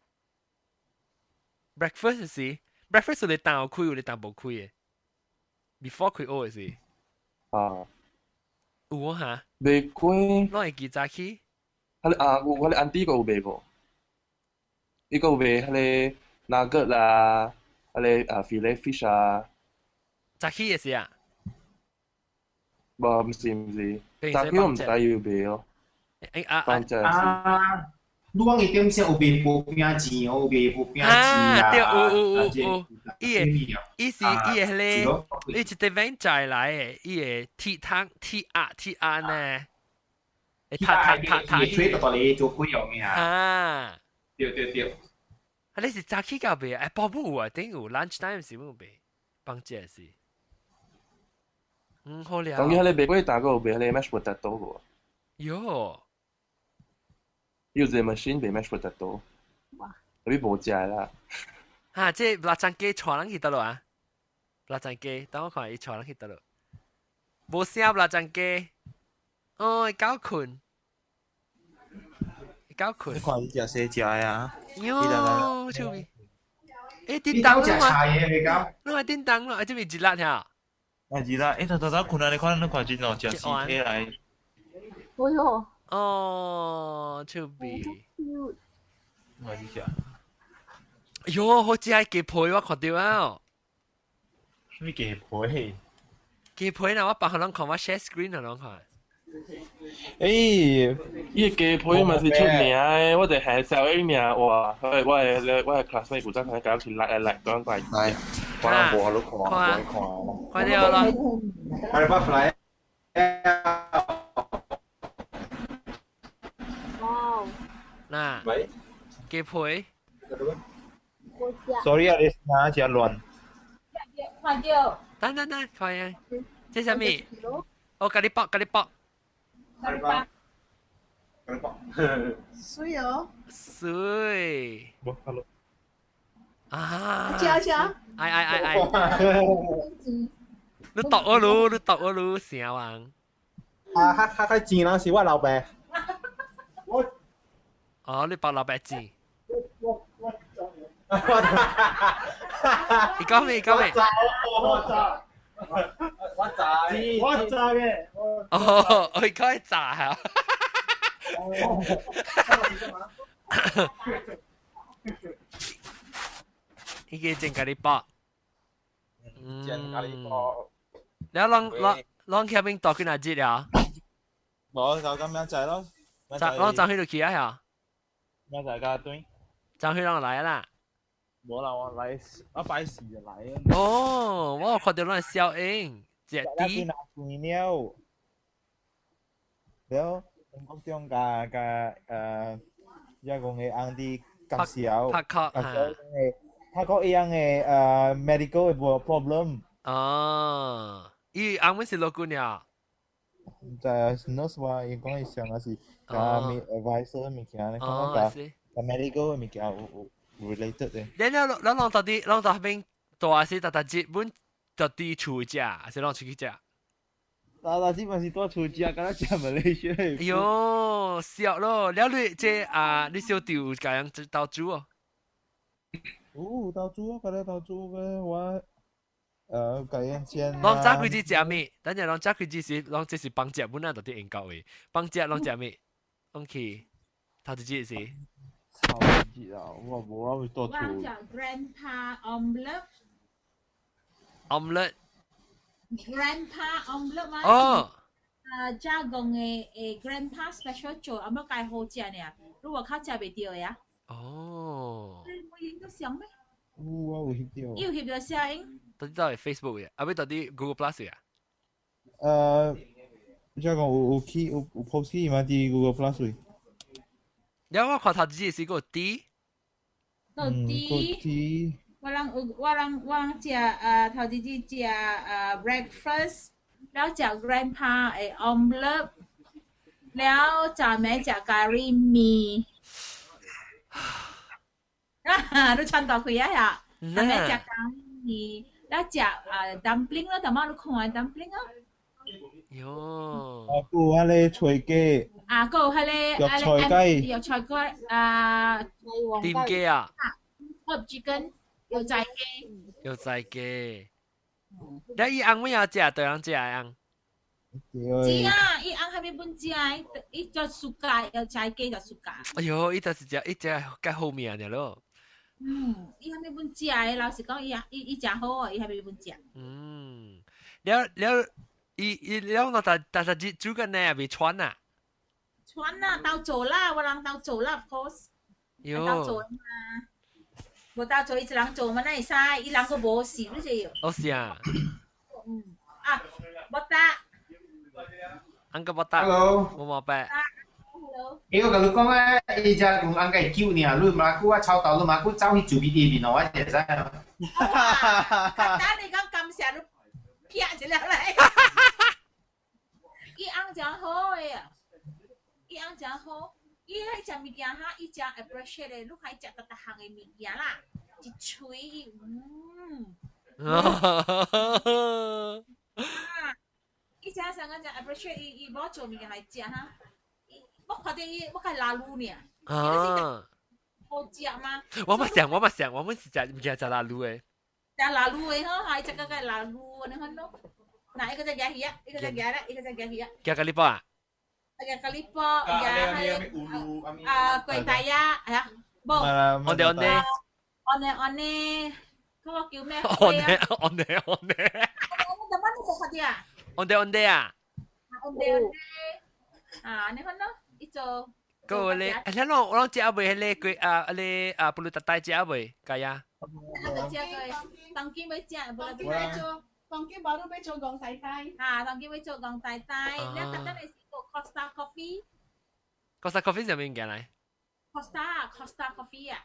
Speaker 1: breakfast 是 breakfast 你當有開，有你當無開嘅。before 開學是。
Speaker 8: 啊。
Speaker 1: 有啊嚇。
Speaker 8: 袂貴。
Speaker 1: 攞會記早起。
Speaker 8: 我哋安迪個有賣無？伊個有賣迄個 nugget 啦，迄個filet fish 啊。
Speaker 1: 早起嘅是啊。
Speaker 8: 唔是，早起我唔知有賣咯。放假
Speaker 5: 是。你講嘅點先有賣薄餅錢，有賣薄餅錢
Speaker 1: 啊！對，
Speaker 5: 有。
Speaker 1: 伊是迄個，伊一隻餅仔來嘅，伊個鐵鴨呢？
Speaker 5: 鐵吹到你做貴用嘅
Speaker 1: 啊！
Speaker 5: 對。
Speaker 1: 啊！你是早起到賣啊？包冇啊，頂有 lunch time 是冇賣，放假是。好了。
Speaker 8: 當然，迄個賣過大個有賣迄個 mashed potato 個。
Speaker 1: 喲。
Speaker 8: 有一個 machine 賣 mashed potato，你無食啦。
Speaker 1: 嚇！即係臘腸雞帶人去得咯啊！臘腸雞，等我看伊帶人去得咯。無聲臘腸雞，哦，搞困。
Speaker 9: 你看伊食生食啊？
Speaker 1: 喲，臭味！誒，叮當
Speaker 5: 你
Speaker 1: 話叮當咯，這邊熱辣嚇。
Speaker 9: 熱辣，頭困啊！你看真哦，食屍體來。
Speaker 4: 哎呦！
Speaker 1: 哦，臭味！
Speaker 9: 我去食。
Speaker 1: 喲，好似係雞皮，我看到啊！
Speaker 9: 什麼雞皮？
Speaker 1: 雞皮嗱，我幫佢哋看，我 share screen 佢哋看。
Speaker 8: 伊個雞皮嘛是出名誒，我哋係小英名哇！我係 classmate 負責睇搞起嚟講怪怪，可能冇都看，
Speaker 1: 快啲咯！
Speaker 5: 係乜嚟？
Speaker 1: 嗱，雞皮。
Speaker 9: Sorry 啊，你哪只亂？
Speaker 4: 快啲！
Speaker 1: 等，快啊！這係咩？哦，咖喱包。
Speaker 4: 水哦。
Speaker 1: 水。啊！
Speaker 4: 食。
Speaker 1: 哎！你讀我路，成王。
Speaker 3: 佢錢啦，是我老爸。
Speaker 1: 哦，你包老白錢。你講咩？
Speaker 3: 我炸嘅。
Speaker 1: 哦，我講炸嚇。呢個正咖喱包。
Speaker 9: 正咖喱包。
Speaker 1: 你啷佢邊度去哪節啊？
Speaker 9: 冇就咁樣就係咯。
Speaker 1: 啷走去度去啊？嚇？
Speaker 9: 咩就係家隊？
Speaker 1: 走去啷來啦？
Speaker 9: 冇啦，我嚟一擺時就嚟啊！
Speaker 1: 哦，我看到啷係小英，隻啲。
Speaker 9: 了，了，我中一個嘅啱啲咁少，
Speaker 1: 拍確
Speaker 9: 他講一樣嘅medical problem。
Speaker 1: 哦，伊啱啱是落官呀。
Speaker 9: 就 nurse 話應該上嘅是加咪 advisor 物件咧，講加 medical 物件有 related 嘅。
Speaker 1: 你啷到邊大時特日本特啲厝食，還是啷出去食？
Speaker 9: 但是咪是多厝食，咁樣食馬來西亞。
Speaker 1: 哎呦，笑咯！了你這啊，你小調咁樣豆煮哦。
Speaker 9: 哦，豆煮啊，嗰啲豆煮嘅話。咁樣先。
Speaker 1: 啷炸佢只食咩？等陣啷炸佢只是啷這是幫食本來就啲研究嘅，幫食啷食咩？啷去頭一節是。
Speaker 9: 頭一節啊，我冇啊，會多做。
Speaker 4: 我講 grandpa omelette。omelette。grandpa omelette 嘛。
Speaker 1: 哦。
Speaker 4: 加工嘅grandpa special 做 omelette 介好食呢，如果靠食袂到呀。
Speaker 1: 哦。
Speaker 4: 我影到相咩？
Speaker 9: 我有翕到。
Speaker 4: 有翕到相影。
Speaker 1: 到底係 Facebook 嘅，啊唔係到底 Google Plus 嘅。
Speaker 9: 即係講有 post 去嘛？啲 Google Plus 位。
Speaker 1: 然後我看頭先是個 D。
Speaker 10: 到底。我人食頭先食breakfast， แล้วจาก grandpa ไอ้ omelette แล้วจากแม่จาก curry มีรู้ชันต่อคุยอะค่ะแม่จาก curry มีแล้วจากdumpling แล้วแต่มาลูกของ dumpling อ่ะ
Speaker 1: 喲
Speaker 9: กูอะไรช่วยเก้
Speaker 10: ก็อะไร
Speaker 9: 藥菜雞
Speaker 10: 藥菜雞
Speaker 1: 點雞啊
Speaker 10: herb chicken 有仔雞
Speaker 1: 有仔雞แล้วอีอังไม่อยาก食對人食อัง
Speaker 10: 知啊อีอัง係咪本食อี就暑假有仔雞就暑假
Speaker 1: 哎呦伊就是食伊食較好命嘅咯
Speaker 10: 伊係咪本食老實講伊食好啊伊係咪本食
Speaker 1: แล้วแล้วเราแต่煮緊呢未穿啊
Speaker 10: 穿啊到做啦我人到做啦 of course 到做嘛無到做伊一人做嘛，那會使，伊人個無事，你知
Speaker 1: 哦是啊。
Speaker 10: 冇得。
Speaker 1: 安個冇得。
Speaker 5: Hello。
Speaker 1: 冇白。
Speaker 10: Hello。
Speaker 5: 伊個甲你講啊，伊只用安個救你啊，你馬古啊臭豆，你馬古走去做邊啲邊哦，我就知啊。
Speaker 10: 簡單你講咁成，你撇一落嚟。伊安真好誒，伊安真好。伊喺食物件哈，伊食 appreciate 咧，你喺食特項嘅物件啦，一喙，伊食成個食 appreciate，伊冇做物件來食哈，我看到伊，我係拉魯呢，好食嗎？
Speaker 1: 我冇想，我們是食物件食拉魯誒。
Speaker 10: 食拉魯誒，嗬，係食個個拉魯，你看到？嗱，一個隻夾魚，一個隻夾咧，一個隻夾魚。
Speaker 1: 夾個哩波啊
Speaker 10: ？Agak kalipo, ya, kuih taya, ya, bo.
Speaker 1: Onde.
Speaker 10: Kau kêu咩？Onde. Teman tu kau dia.
Speaker 1: Onde 啊。
Speaker 10: Onde. Ni kan no, itu.
Speaker 1: Kau le, orang cik apa le kuih le perlu tatai cik apa kaya?
Speaker 10: Cik apa? Tangki macam boleh tu.
Speaker 2: Tangki baru betul gong tai tai.
Speaker 10: Tangki betul gong tai tai. Dia kata ni Costa
Speaker 1: Coffee。Costa Coffee 係咩嘢嚟
Speaker 10: ？Costa Coffee 啊，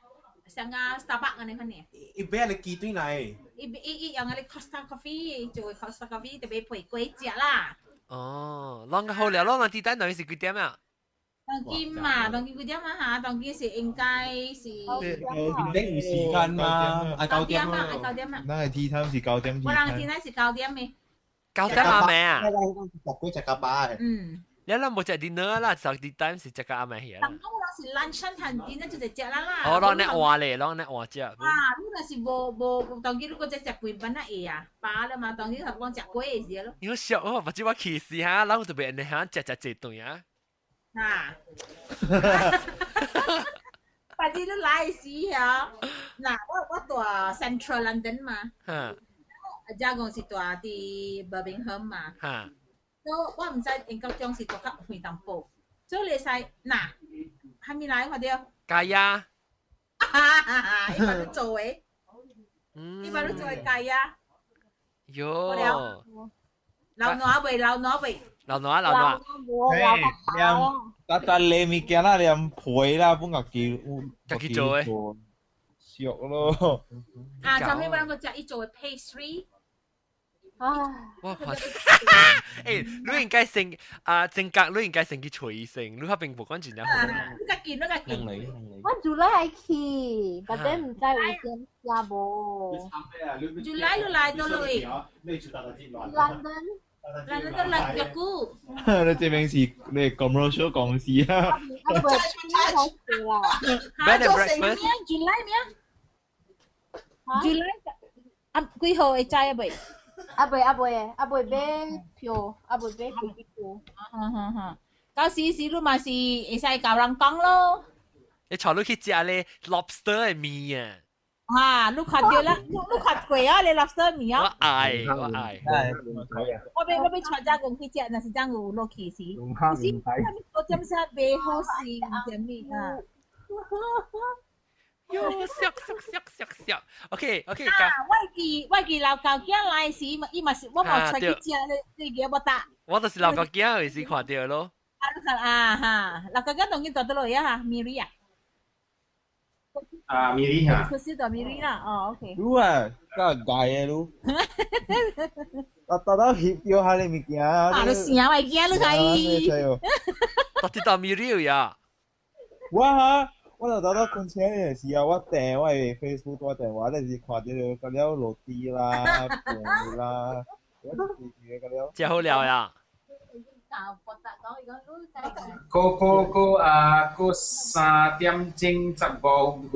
Speaker 10: 成個 Starbucks 嘅你看呢？
Speaker 3: 一杯你幾對嚟？
Speaker 10: 一用嗰啲 Costa Coffee 做 Costa Coffee 特別配粿食啦。
Speaker 1: 哦，啷個好了，啷個啲單等於是幾點啊？
Speaker 10: 當今嘛，當今幾點啊？嚇，當今是應該是
Speaker 3: 頂時間嘛，係9點啊。
Speaker 10: 9點啊。
Speaker 9: 嗱係 tea time 是9點。
Speaker 10: 我哋 tea time 是9點嘅。
Speaker 1: 9點啱未啊？
Speaker 3: 食粿食到飽
Speaker 10: 嘅。
Speaker 1: 你諗冇食 dinner 啦，食 tea time 是食個啱未嘢啦。
Speaker 10: 當我是 lunch time dinner 就食啦啦。
Speaker 1: 哦，啷你話咧，啷你話食。
Speaker 10: 你那是無，當今如果只食貴賓啊嘢啊，飽啦嘛，當今係講食貴嘅嘢咯。
Speaker 1: 你好笑哦，或者我歧視下，啷就俾人哋嚇食對啊。
Speaker 10: 或者都來時啊，嗱，我住 Central London 嘛，家講是住啲 Birmingham 嘛，我唔知英國種是住較遠淡薄，所以你使嗱，係咪來我哋？
Speaker 1: 加呀，
Speaker 10: 一般都做誒，一般都做誒加呀。
Speaker 1: 喲，
Speaker 10: 老挪味。
Speaker 1: 老挪。
Speaker 9: 但你物件啦，連皮啦，本家己
Speaker 1: 做誒，
Speaker 9: 熟咯。
Speaker 10: 就希望佢食伊做嘅 pastry。
Speaker 1: 我看，你應該成正格，你應該成去隨性，你嗰邊無關錢就好。
Speaker 10: 你個見。
Speaker 11: 我July 去，but then 唔知有點加無。
Speaker 10: July 都來到咯
Speaker 11: London。
Speaker 10: London 都嚟咗股。
Speaker 9: 你這邊是你 commercial 公司啊
Speaker 1: ？Bed and breakfast。July
Speaker 10: 咩？July 幾號會知啊？未？
Speaker 11: 阿伯買票，阿伯買飛票。
Speaker 10: 到時你嘛是會使教人講咯。
Speaker 1: 你坐你去食咧 lobster 嘅麵啊！
Speaker 10: 你看到啦，你看過啊？你 lobster 麵啊？
Speaker 1: 我愛。
Speaker 10: 我俾全家公去食，那是真有落去時。我點識買好事唔知咩啊
Speaker 1: 喲，笑。OK，
Speaker 10: 我記老舊囝來時，伊嘛是我冇出去食，你記冇得？
Speaker 1: 我就是老舊囝有時看到咯。
Speaker 10: 老舊囝當然做得落呀，Miri 啊。
Speaker 5: Miri 哈。
Speaker 10: 佢是做 Miri 啦，哦 OK。
Speaker 9: 如啊，個解嘅如。到翕掉下你物件啊！
Speaker 10: 你成日驚你睇。
Speaker 1: 到 Miri 呀。
Speaker 9: 我就到昆車嘅時候，我訂我係 Facebook 我訂話，你是看到嗰啲落地啦、盤啦，
Speaker 1: 真好料呀！
Speaker 5: 個3點鐘15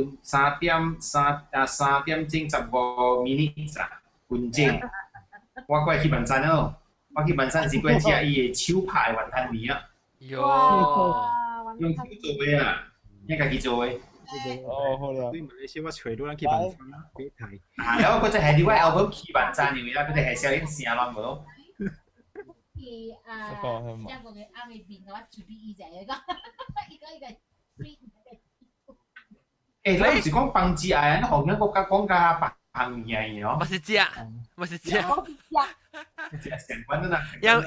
Speaker 5: minutes 啊，半鐘。我過去晚餐咯，我去晚餐是過食伊嘅手拍雲吞麵啊。
Speaker 1: 喲，
Speaker 5: 用手做嘅啊！一家己做嘅。
Speaker 9: 好啦。
Speaker 3: 對馬來西亞我隨到咱去晚餐啦，別睇。
Speaker 5: 然後嗰隻係另外 album 去晚餐嚟啦，佢哋係小英聲浪嘅咯。
Speaker 10: 即係個嘅啱嘅變嘅話，隨便依隻嘅個，依個。
Speaker 5: 你唔是講幫子啊？你學緊國家講嘅白行嘢咯？
Speaker 1: 唔是只。
Speaker 5: 成軍都得。
Speaker 1: yang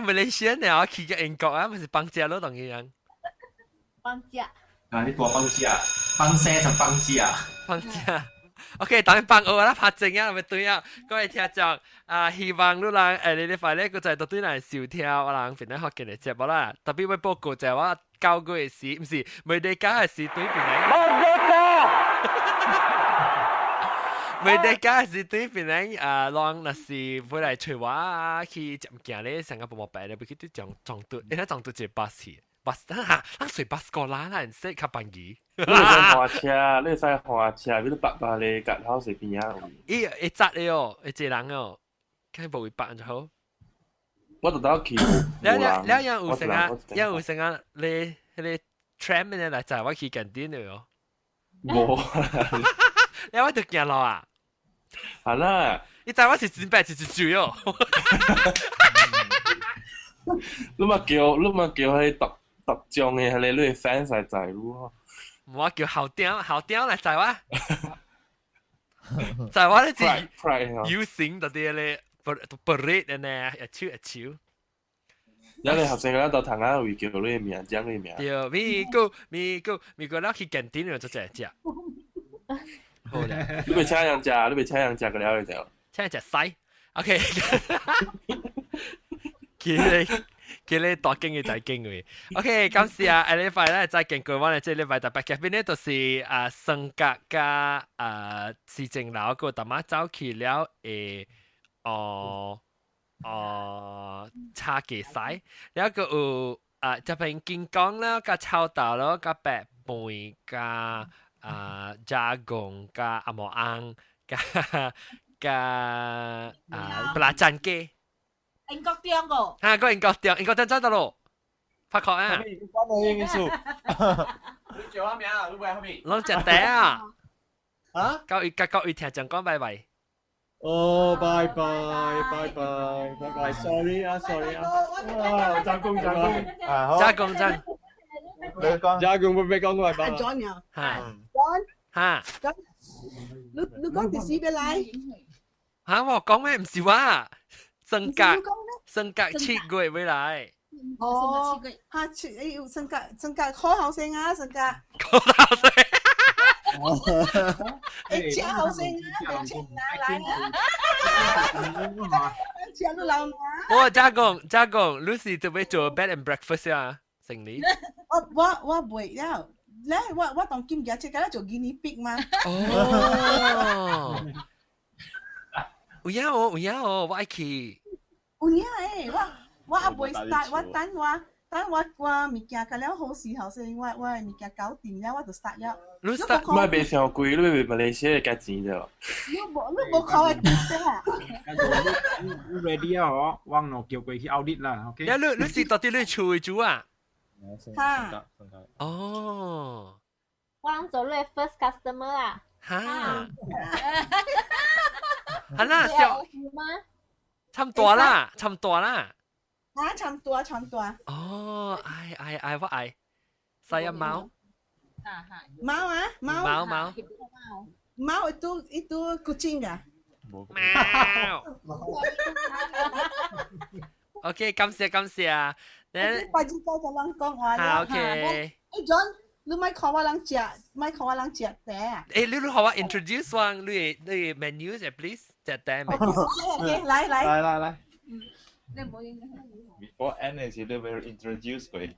Speaker 1: Malaysia 呢？我去嘅英國啊，唔是幫只咯，當然。
Speaker 10: 幫只。
Speaker 5: 你多幫子啊？幫聲就幫子啊？
Speaker 1: 幫子啊 ！OK， 當然幫我啦，拍正啊，咪對啊！各位聽眾希望你哋你哋快咧，個就係到對嚟收聽我哋邊咧學嘅節目啦。特別會報告就係我教過嘅事，唔是未哋教嘅事對邊咧？未哋教嘅事對邊咧？讓那是回來隨我去接見咧，成個部門擺咧，不去對撞到，你睇撞到隻巴士。咱隨巴士過啦，咱識較便宜。
Speaker 8: 你會換車，你使換車，你白白咧，隔口隨便啊。
Speaker 1: 會紮嘅哦，會一人哦，佢無會白就好。
Speaker 8: 我就到去。
Speaker 1: 你有成啊？你 tram 嘅嚟就係我去近啲嘅哦。
Speaker 8: 冇。
Speaker 1: 你我就見落啊。
Speaker 8: 係啦。
Speaker 1: 你就我是真白是住哦。
Speaker 8: 你咪叫佢特種嘅係你fans係在咯。
Speaker 1: 我叫後雕嚟在哇，在我咧就有線嗰啲咧，parade 嘅呢，一超。
Speaker 8: 有你學生嗰度同下會叫你名，講你名。
Speaker 1: 對，咪個咧去近啲就只只。好咧。
Speaker 8: 你被請人食個了就。
Speaker 1: 請人食西 ，OK。叫你多經嘅就係經嘅。OK， 今次啊，呢塊咧再見過我哋即係呢塊特別嘅邊呢，就是性格加事情樓個大媽走去了差幾細，แล้วก็จะเป็นกินก้องแล้วก็ชาวต่อแล้วก็แปะปุยกับjagungกับอมออังกับปลาจันเก
Speaker 10: 英國啲個。
Speaker 1: 個英國真得咯，拍確啊！
Speaker 9: 你翻到英數。
Speaker 6: 你叫咩啊？你喂後面。
Speaker 1: 攞隻嗲啊！
Speaker 6: 啊？
Speaker 1: 各位聽眾講拜拜。
Speaker 6: 哦，拜拜，sorry 啊，哇，加工，
Speaker 1: 加工真。
Speaker 6: 加工會俾講拜拜。
Speaker 12: John 啊。
Speaker 1: 嚇。
Speaker 12: 你講條屎俾你。
Speaker 1: 嚇！我講咩唔是話？性格切鬼回來。
Speaker 12: 哦，嚇切要性格開口聲啊，性格。
Speaker 1: 開口聲。
Speaker 12: 你切口聲啊，你切哪來啊？切到流啊！
Speaker 1: 我家公，Lucy 準備做 bed and breakfast 啊，成年。
Speaker 12: 我唔會了，咧我當今日切緊做 guinea pig 嘛。
Speaker 1: 哦。有哦，我愛去。
Speaker 12: 有影誒，我也袂 start， 我等我物件甲了好時候先，我物件搞掂了，我就 start 了。
Speaker 8: 你 start 唔係袂上貴，你袂馬來西亞價錢啫。
Speaker 12: 你無靠嘅錢啊！
Speaker 3: 你 ready 啊？我忘咗叫佢去 audit 啦 ，OK？
Speaker 1: 你是到底你厝為主啊？
Speaker 12: 嚇！
Speaker 1: 哦。
Speaker 11: 我諗做你 first customer 啊。
Speaker 1: 嚇！係啦，小。差唔多啦。
Speaker 12: 差唔多。
Speaker 1: 哦，我愛細一貓。
Speaker 12: Mau ah,
Speaker 1: mau.
Speaker 12: Mau itu kucing kah?
Speaker 1: Mau. OK， 感謝。
Speaker 12: Then 快啲多就啷講話
Speaker 1: 啦。OK。
Speaker 12: John，你咪講我啷食嗲啊？
Speaker 1: 你學我 introduce 我，你 menu 啫 ，please， 隻嗲
Speaker 12: menu。來。
Speaker 10: 你唔好影。
Speaker 9: Before end 嘅時你會 introduce 佢。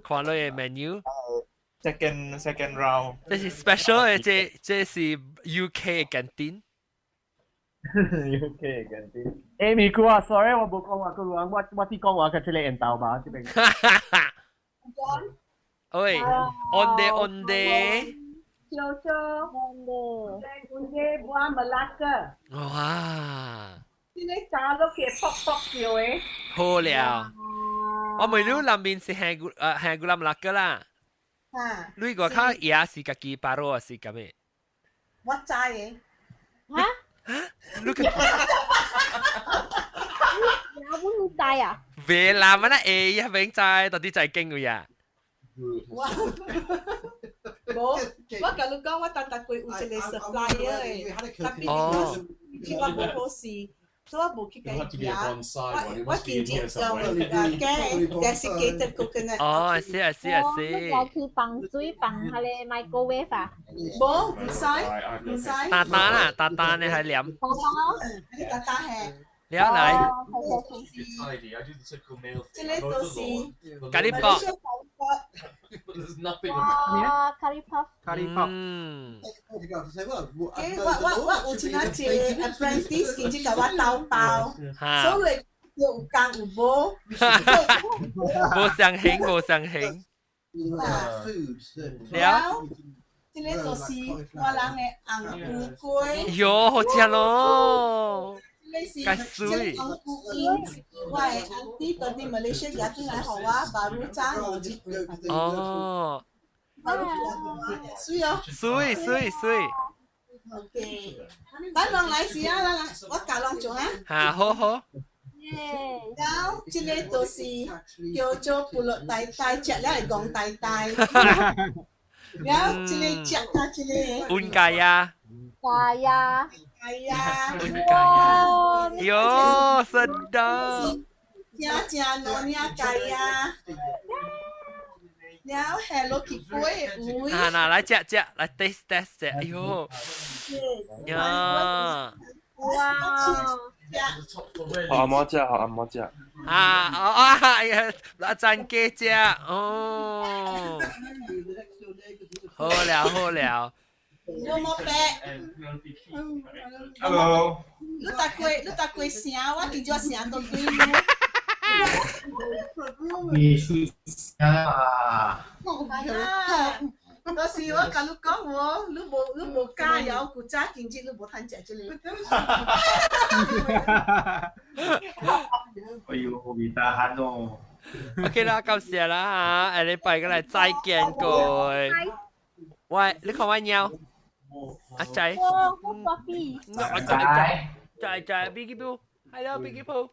Speaker 1: 看你嘅
Speaker 9: menu。Second round。
Speaker 1: 這是 special 嘅，這是 UK 嘅 canteen。UK
Speaker 6: 嘅 canteen。Amy 佢話 sorry， 我冇講話佢話我啲講話佢出嚟人道吧，這邊。
Speaker 1: 喂 ，onde。Jojo。onde
Speaker 10: buah Melaka。
Speaker 1: 哇！
Speaker 10: 呢啲炸都幾卜叫誒。
Speaker 1: 好了，我未了南邊是香古蘭拉格啦。你個靠也是自己巴羅是咁嘅。
Speaker 12: 我知嘅。
Speaker 11: 嚇？
Speaker 1: 你個。
Speaker 11: 有冇帶啊？
Speaker 1: 別啦，乜嘢一邊在到底在經嘅呀？
Speaker 12: 冇，我甲你講，我特佢有一個 supplier 嘅，特別佢話冇好事，所以我冇去計價。我見住用desiccated coconut。
Speaker 1: 哦，係。
Speaker 11: 我去放水放下咧 microwave 啊。
Speaker 12: 冇，唔使。
Speaker 1: 蛋你係黏。
Speaker 12: 你蛋係。
Speaker 1: 你嚟。
Speaker 12: 這裡都是
Speaker 1: 咖喱包。
Speaker 11: curry puff。
Speaker 12: 我有一下一 apprentice 見住甲我鬥包，所以有講有無？
Speaker 1: 無相興。
Speaker 12: 了，這裡就是我人嘅紅烏龜。
Speaker 1: 喲，好正咯！
Speaker 12: 介水。我係 auntie 到啲 Malaysia 入邊嚟學我baru 揸我隻。
Speaker 1: 哦。
Speaker 12: 水哦。
Speaker 1: 水。
Speaker 12: OK。等落嚟時啊，我教落做啊。
Speaker 1: 嚇，好。
Speaker 12: 然後這裡就是叫做部落大大，隻咧係講大大。然後這裡隻啊，這裡。
Speaker 1: 運雞呀。喲，sedap。
Speaker 12: Nya nonya kaya。แล้ว Hello Kitty อุ้ย
Speaker 1: 嗱，嚟隻，嚟 taste 隻，哎呦，呀，
Speaker 12: 哇！
Speaker 8: 學阿媽隻。
Speaker 1: 呀，嗱陣雞隻，哦，好了。
Speaker 12: 我冇白。
Speaker 5: Hello。
Speaker 12: 你大貴聲，我見咗聲都對咯。
Speaker 5: 你是啊？
Speaker 12: 到時我甲你講喎，你無加油，古早經濟你無趁食這裡。
Speaker 5: 哎呦，未得閒哦。
Speaker 1: OK 啦，感謝啦嚇，下禮拜過嚟再見佢。喂，你看我鳥？阿仔。仔 Biggie Boo。Hello Biggie Boo。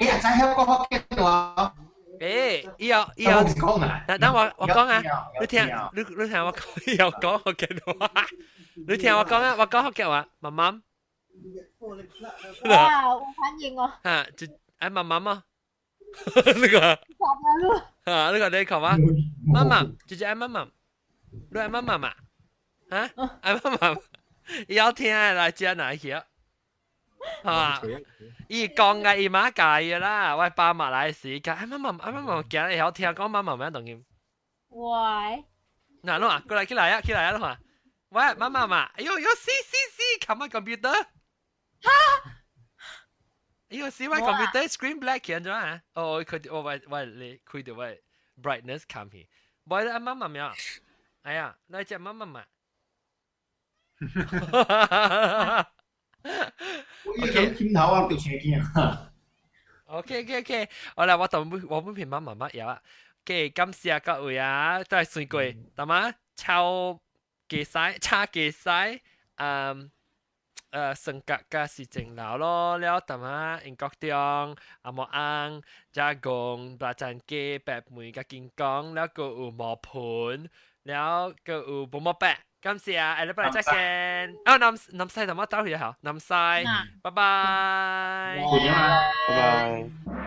Speaker 5: 哎呀，仔香港好嘅喎。
Speaker 1: 伊有，等我講啊，你聽我講，伊有講福建話，你聽我講啊，我講福建話，媽媽。
Speaker 11: 哇，我反應喎。
Speaker 1: 嚇，就媽媽嘛，呢個。嚇，呢個你講啊，媽媽，就媽媽，你係媽媽嘛？嚇，係媽媽，要聽嚟接哪去啊？係嘛？伊講嘅伊媽介嘅啦，我爸媽來時間，媽媽見你有聽講媽媽咩動靜？
Speaker 11: 喂，
Speaker 1: 嗱，攞啊，過嚟，起來啊，攞啊！喂，媽媽，哎呦，see，come on computer。哈？哎呦，see my computer screen black 見咗啊？哦，佢喂，你佢條喂 brightness 減去，喂，阿媽媽咩啊？哎呀，來隻媽媽。OK，好啦，我本片慢慢有啊。嘅感謝各位啊，都係算過，係嘛？炒嘅曬，性格嘅事情鬧咯，了但係英國中阿莫安加工大陣機白梅嘅健康，了個有磨盤，了個有冇乜白。感謝啊，下禮拜再見。哦，南西同我打去好，南西，拜拜。
Speaker 8: 拜拜。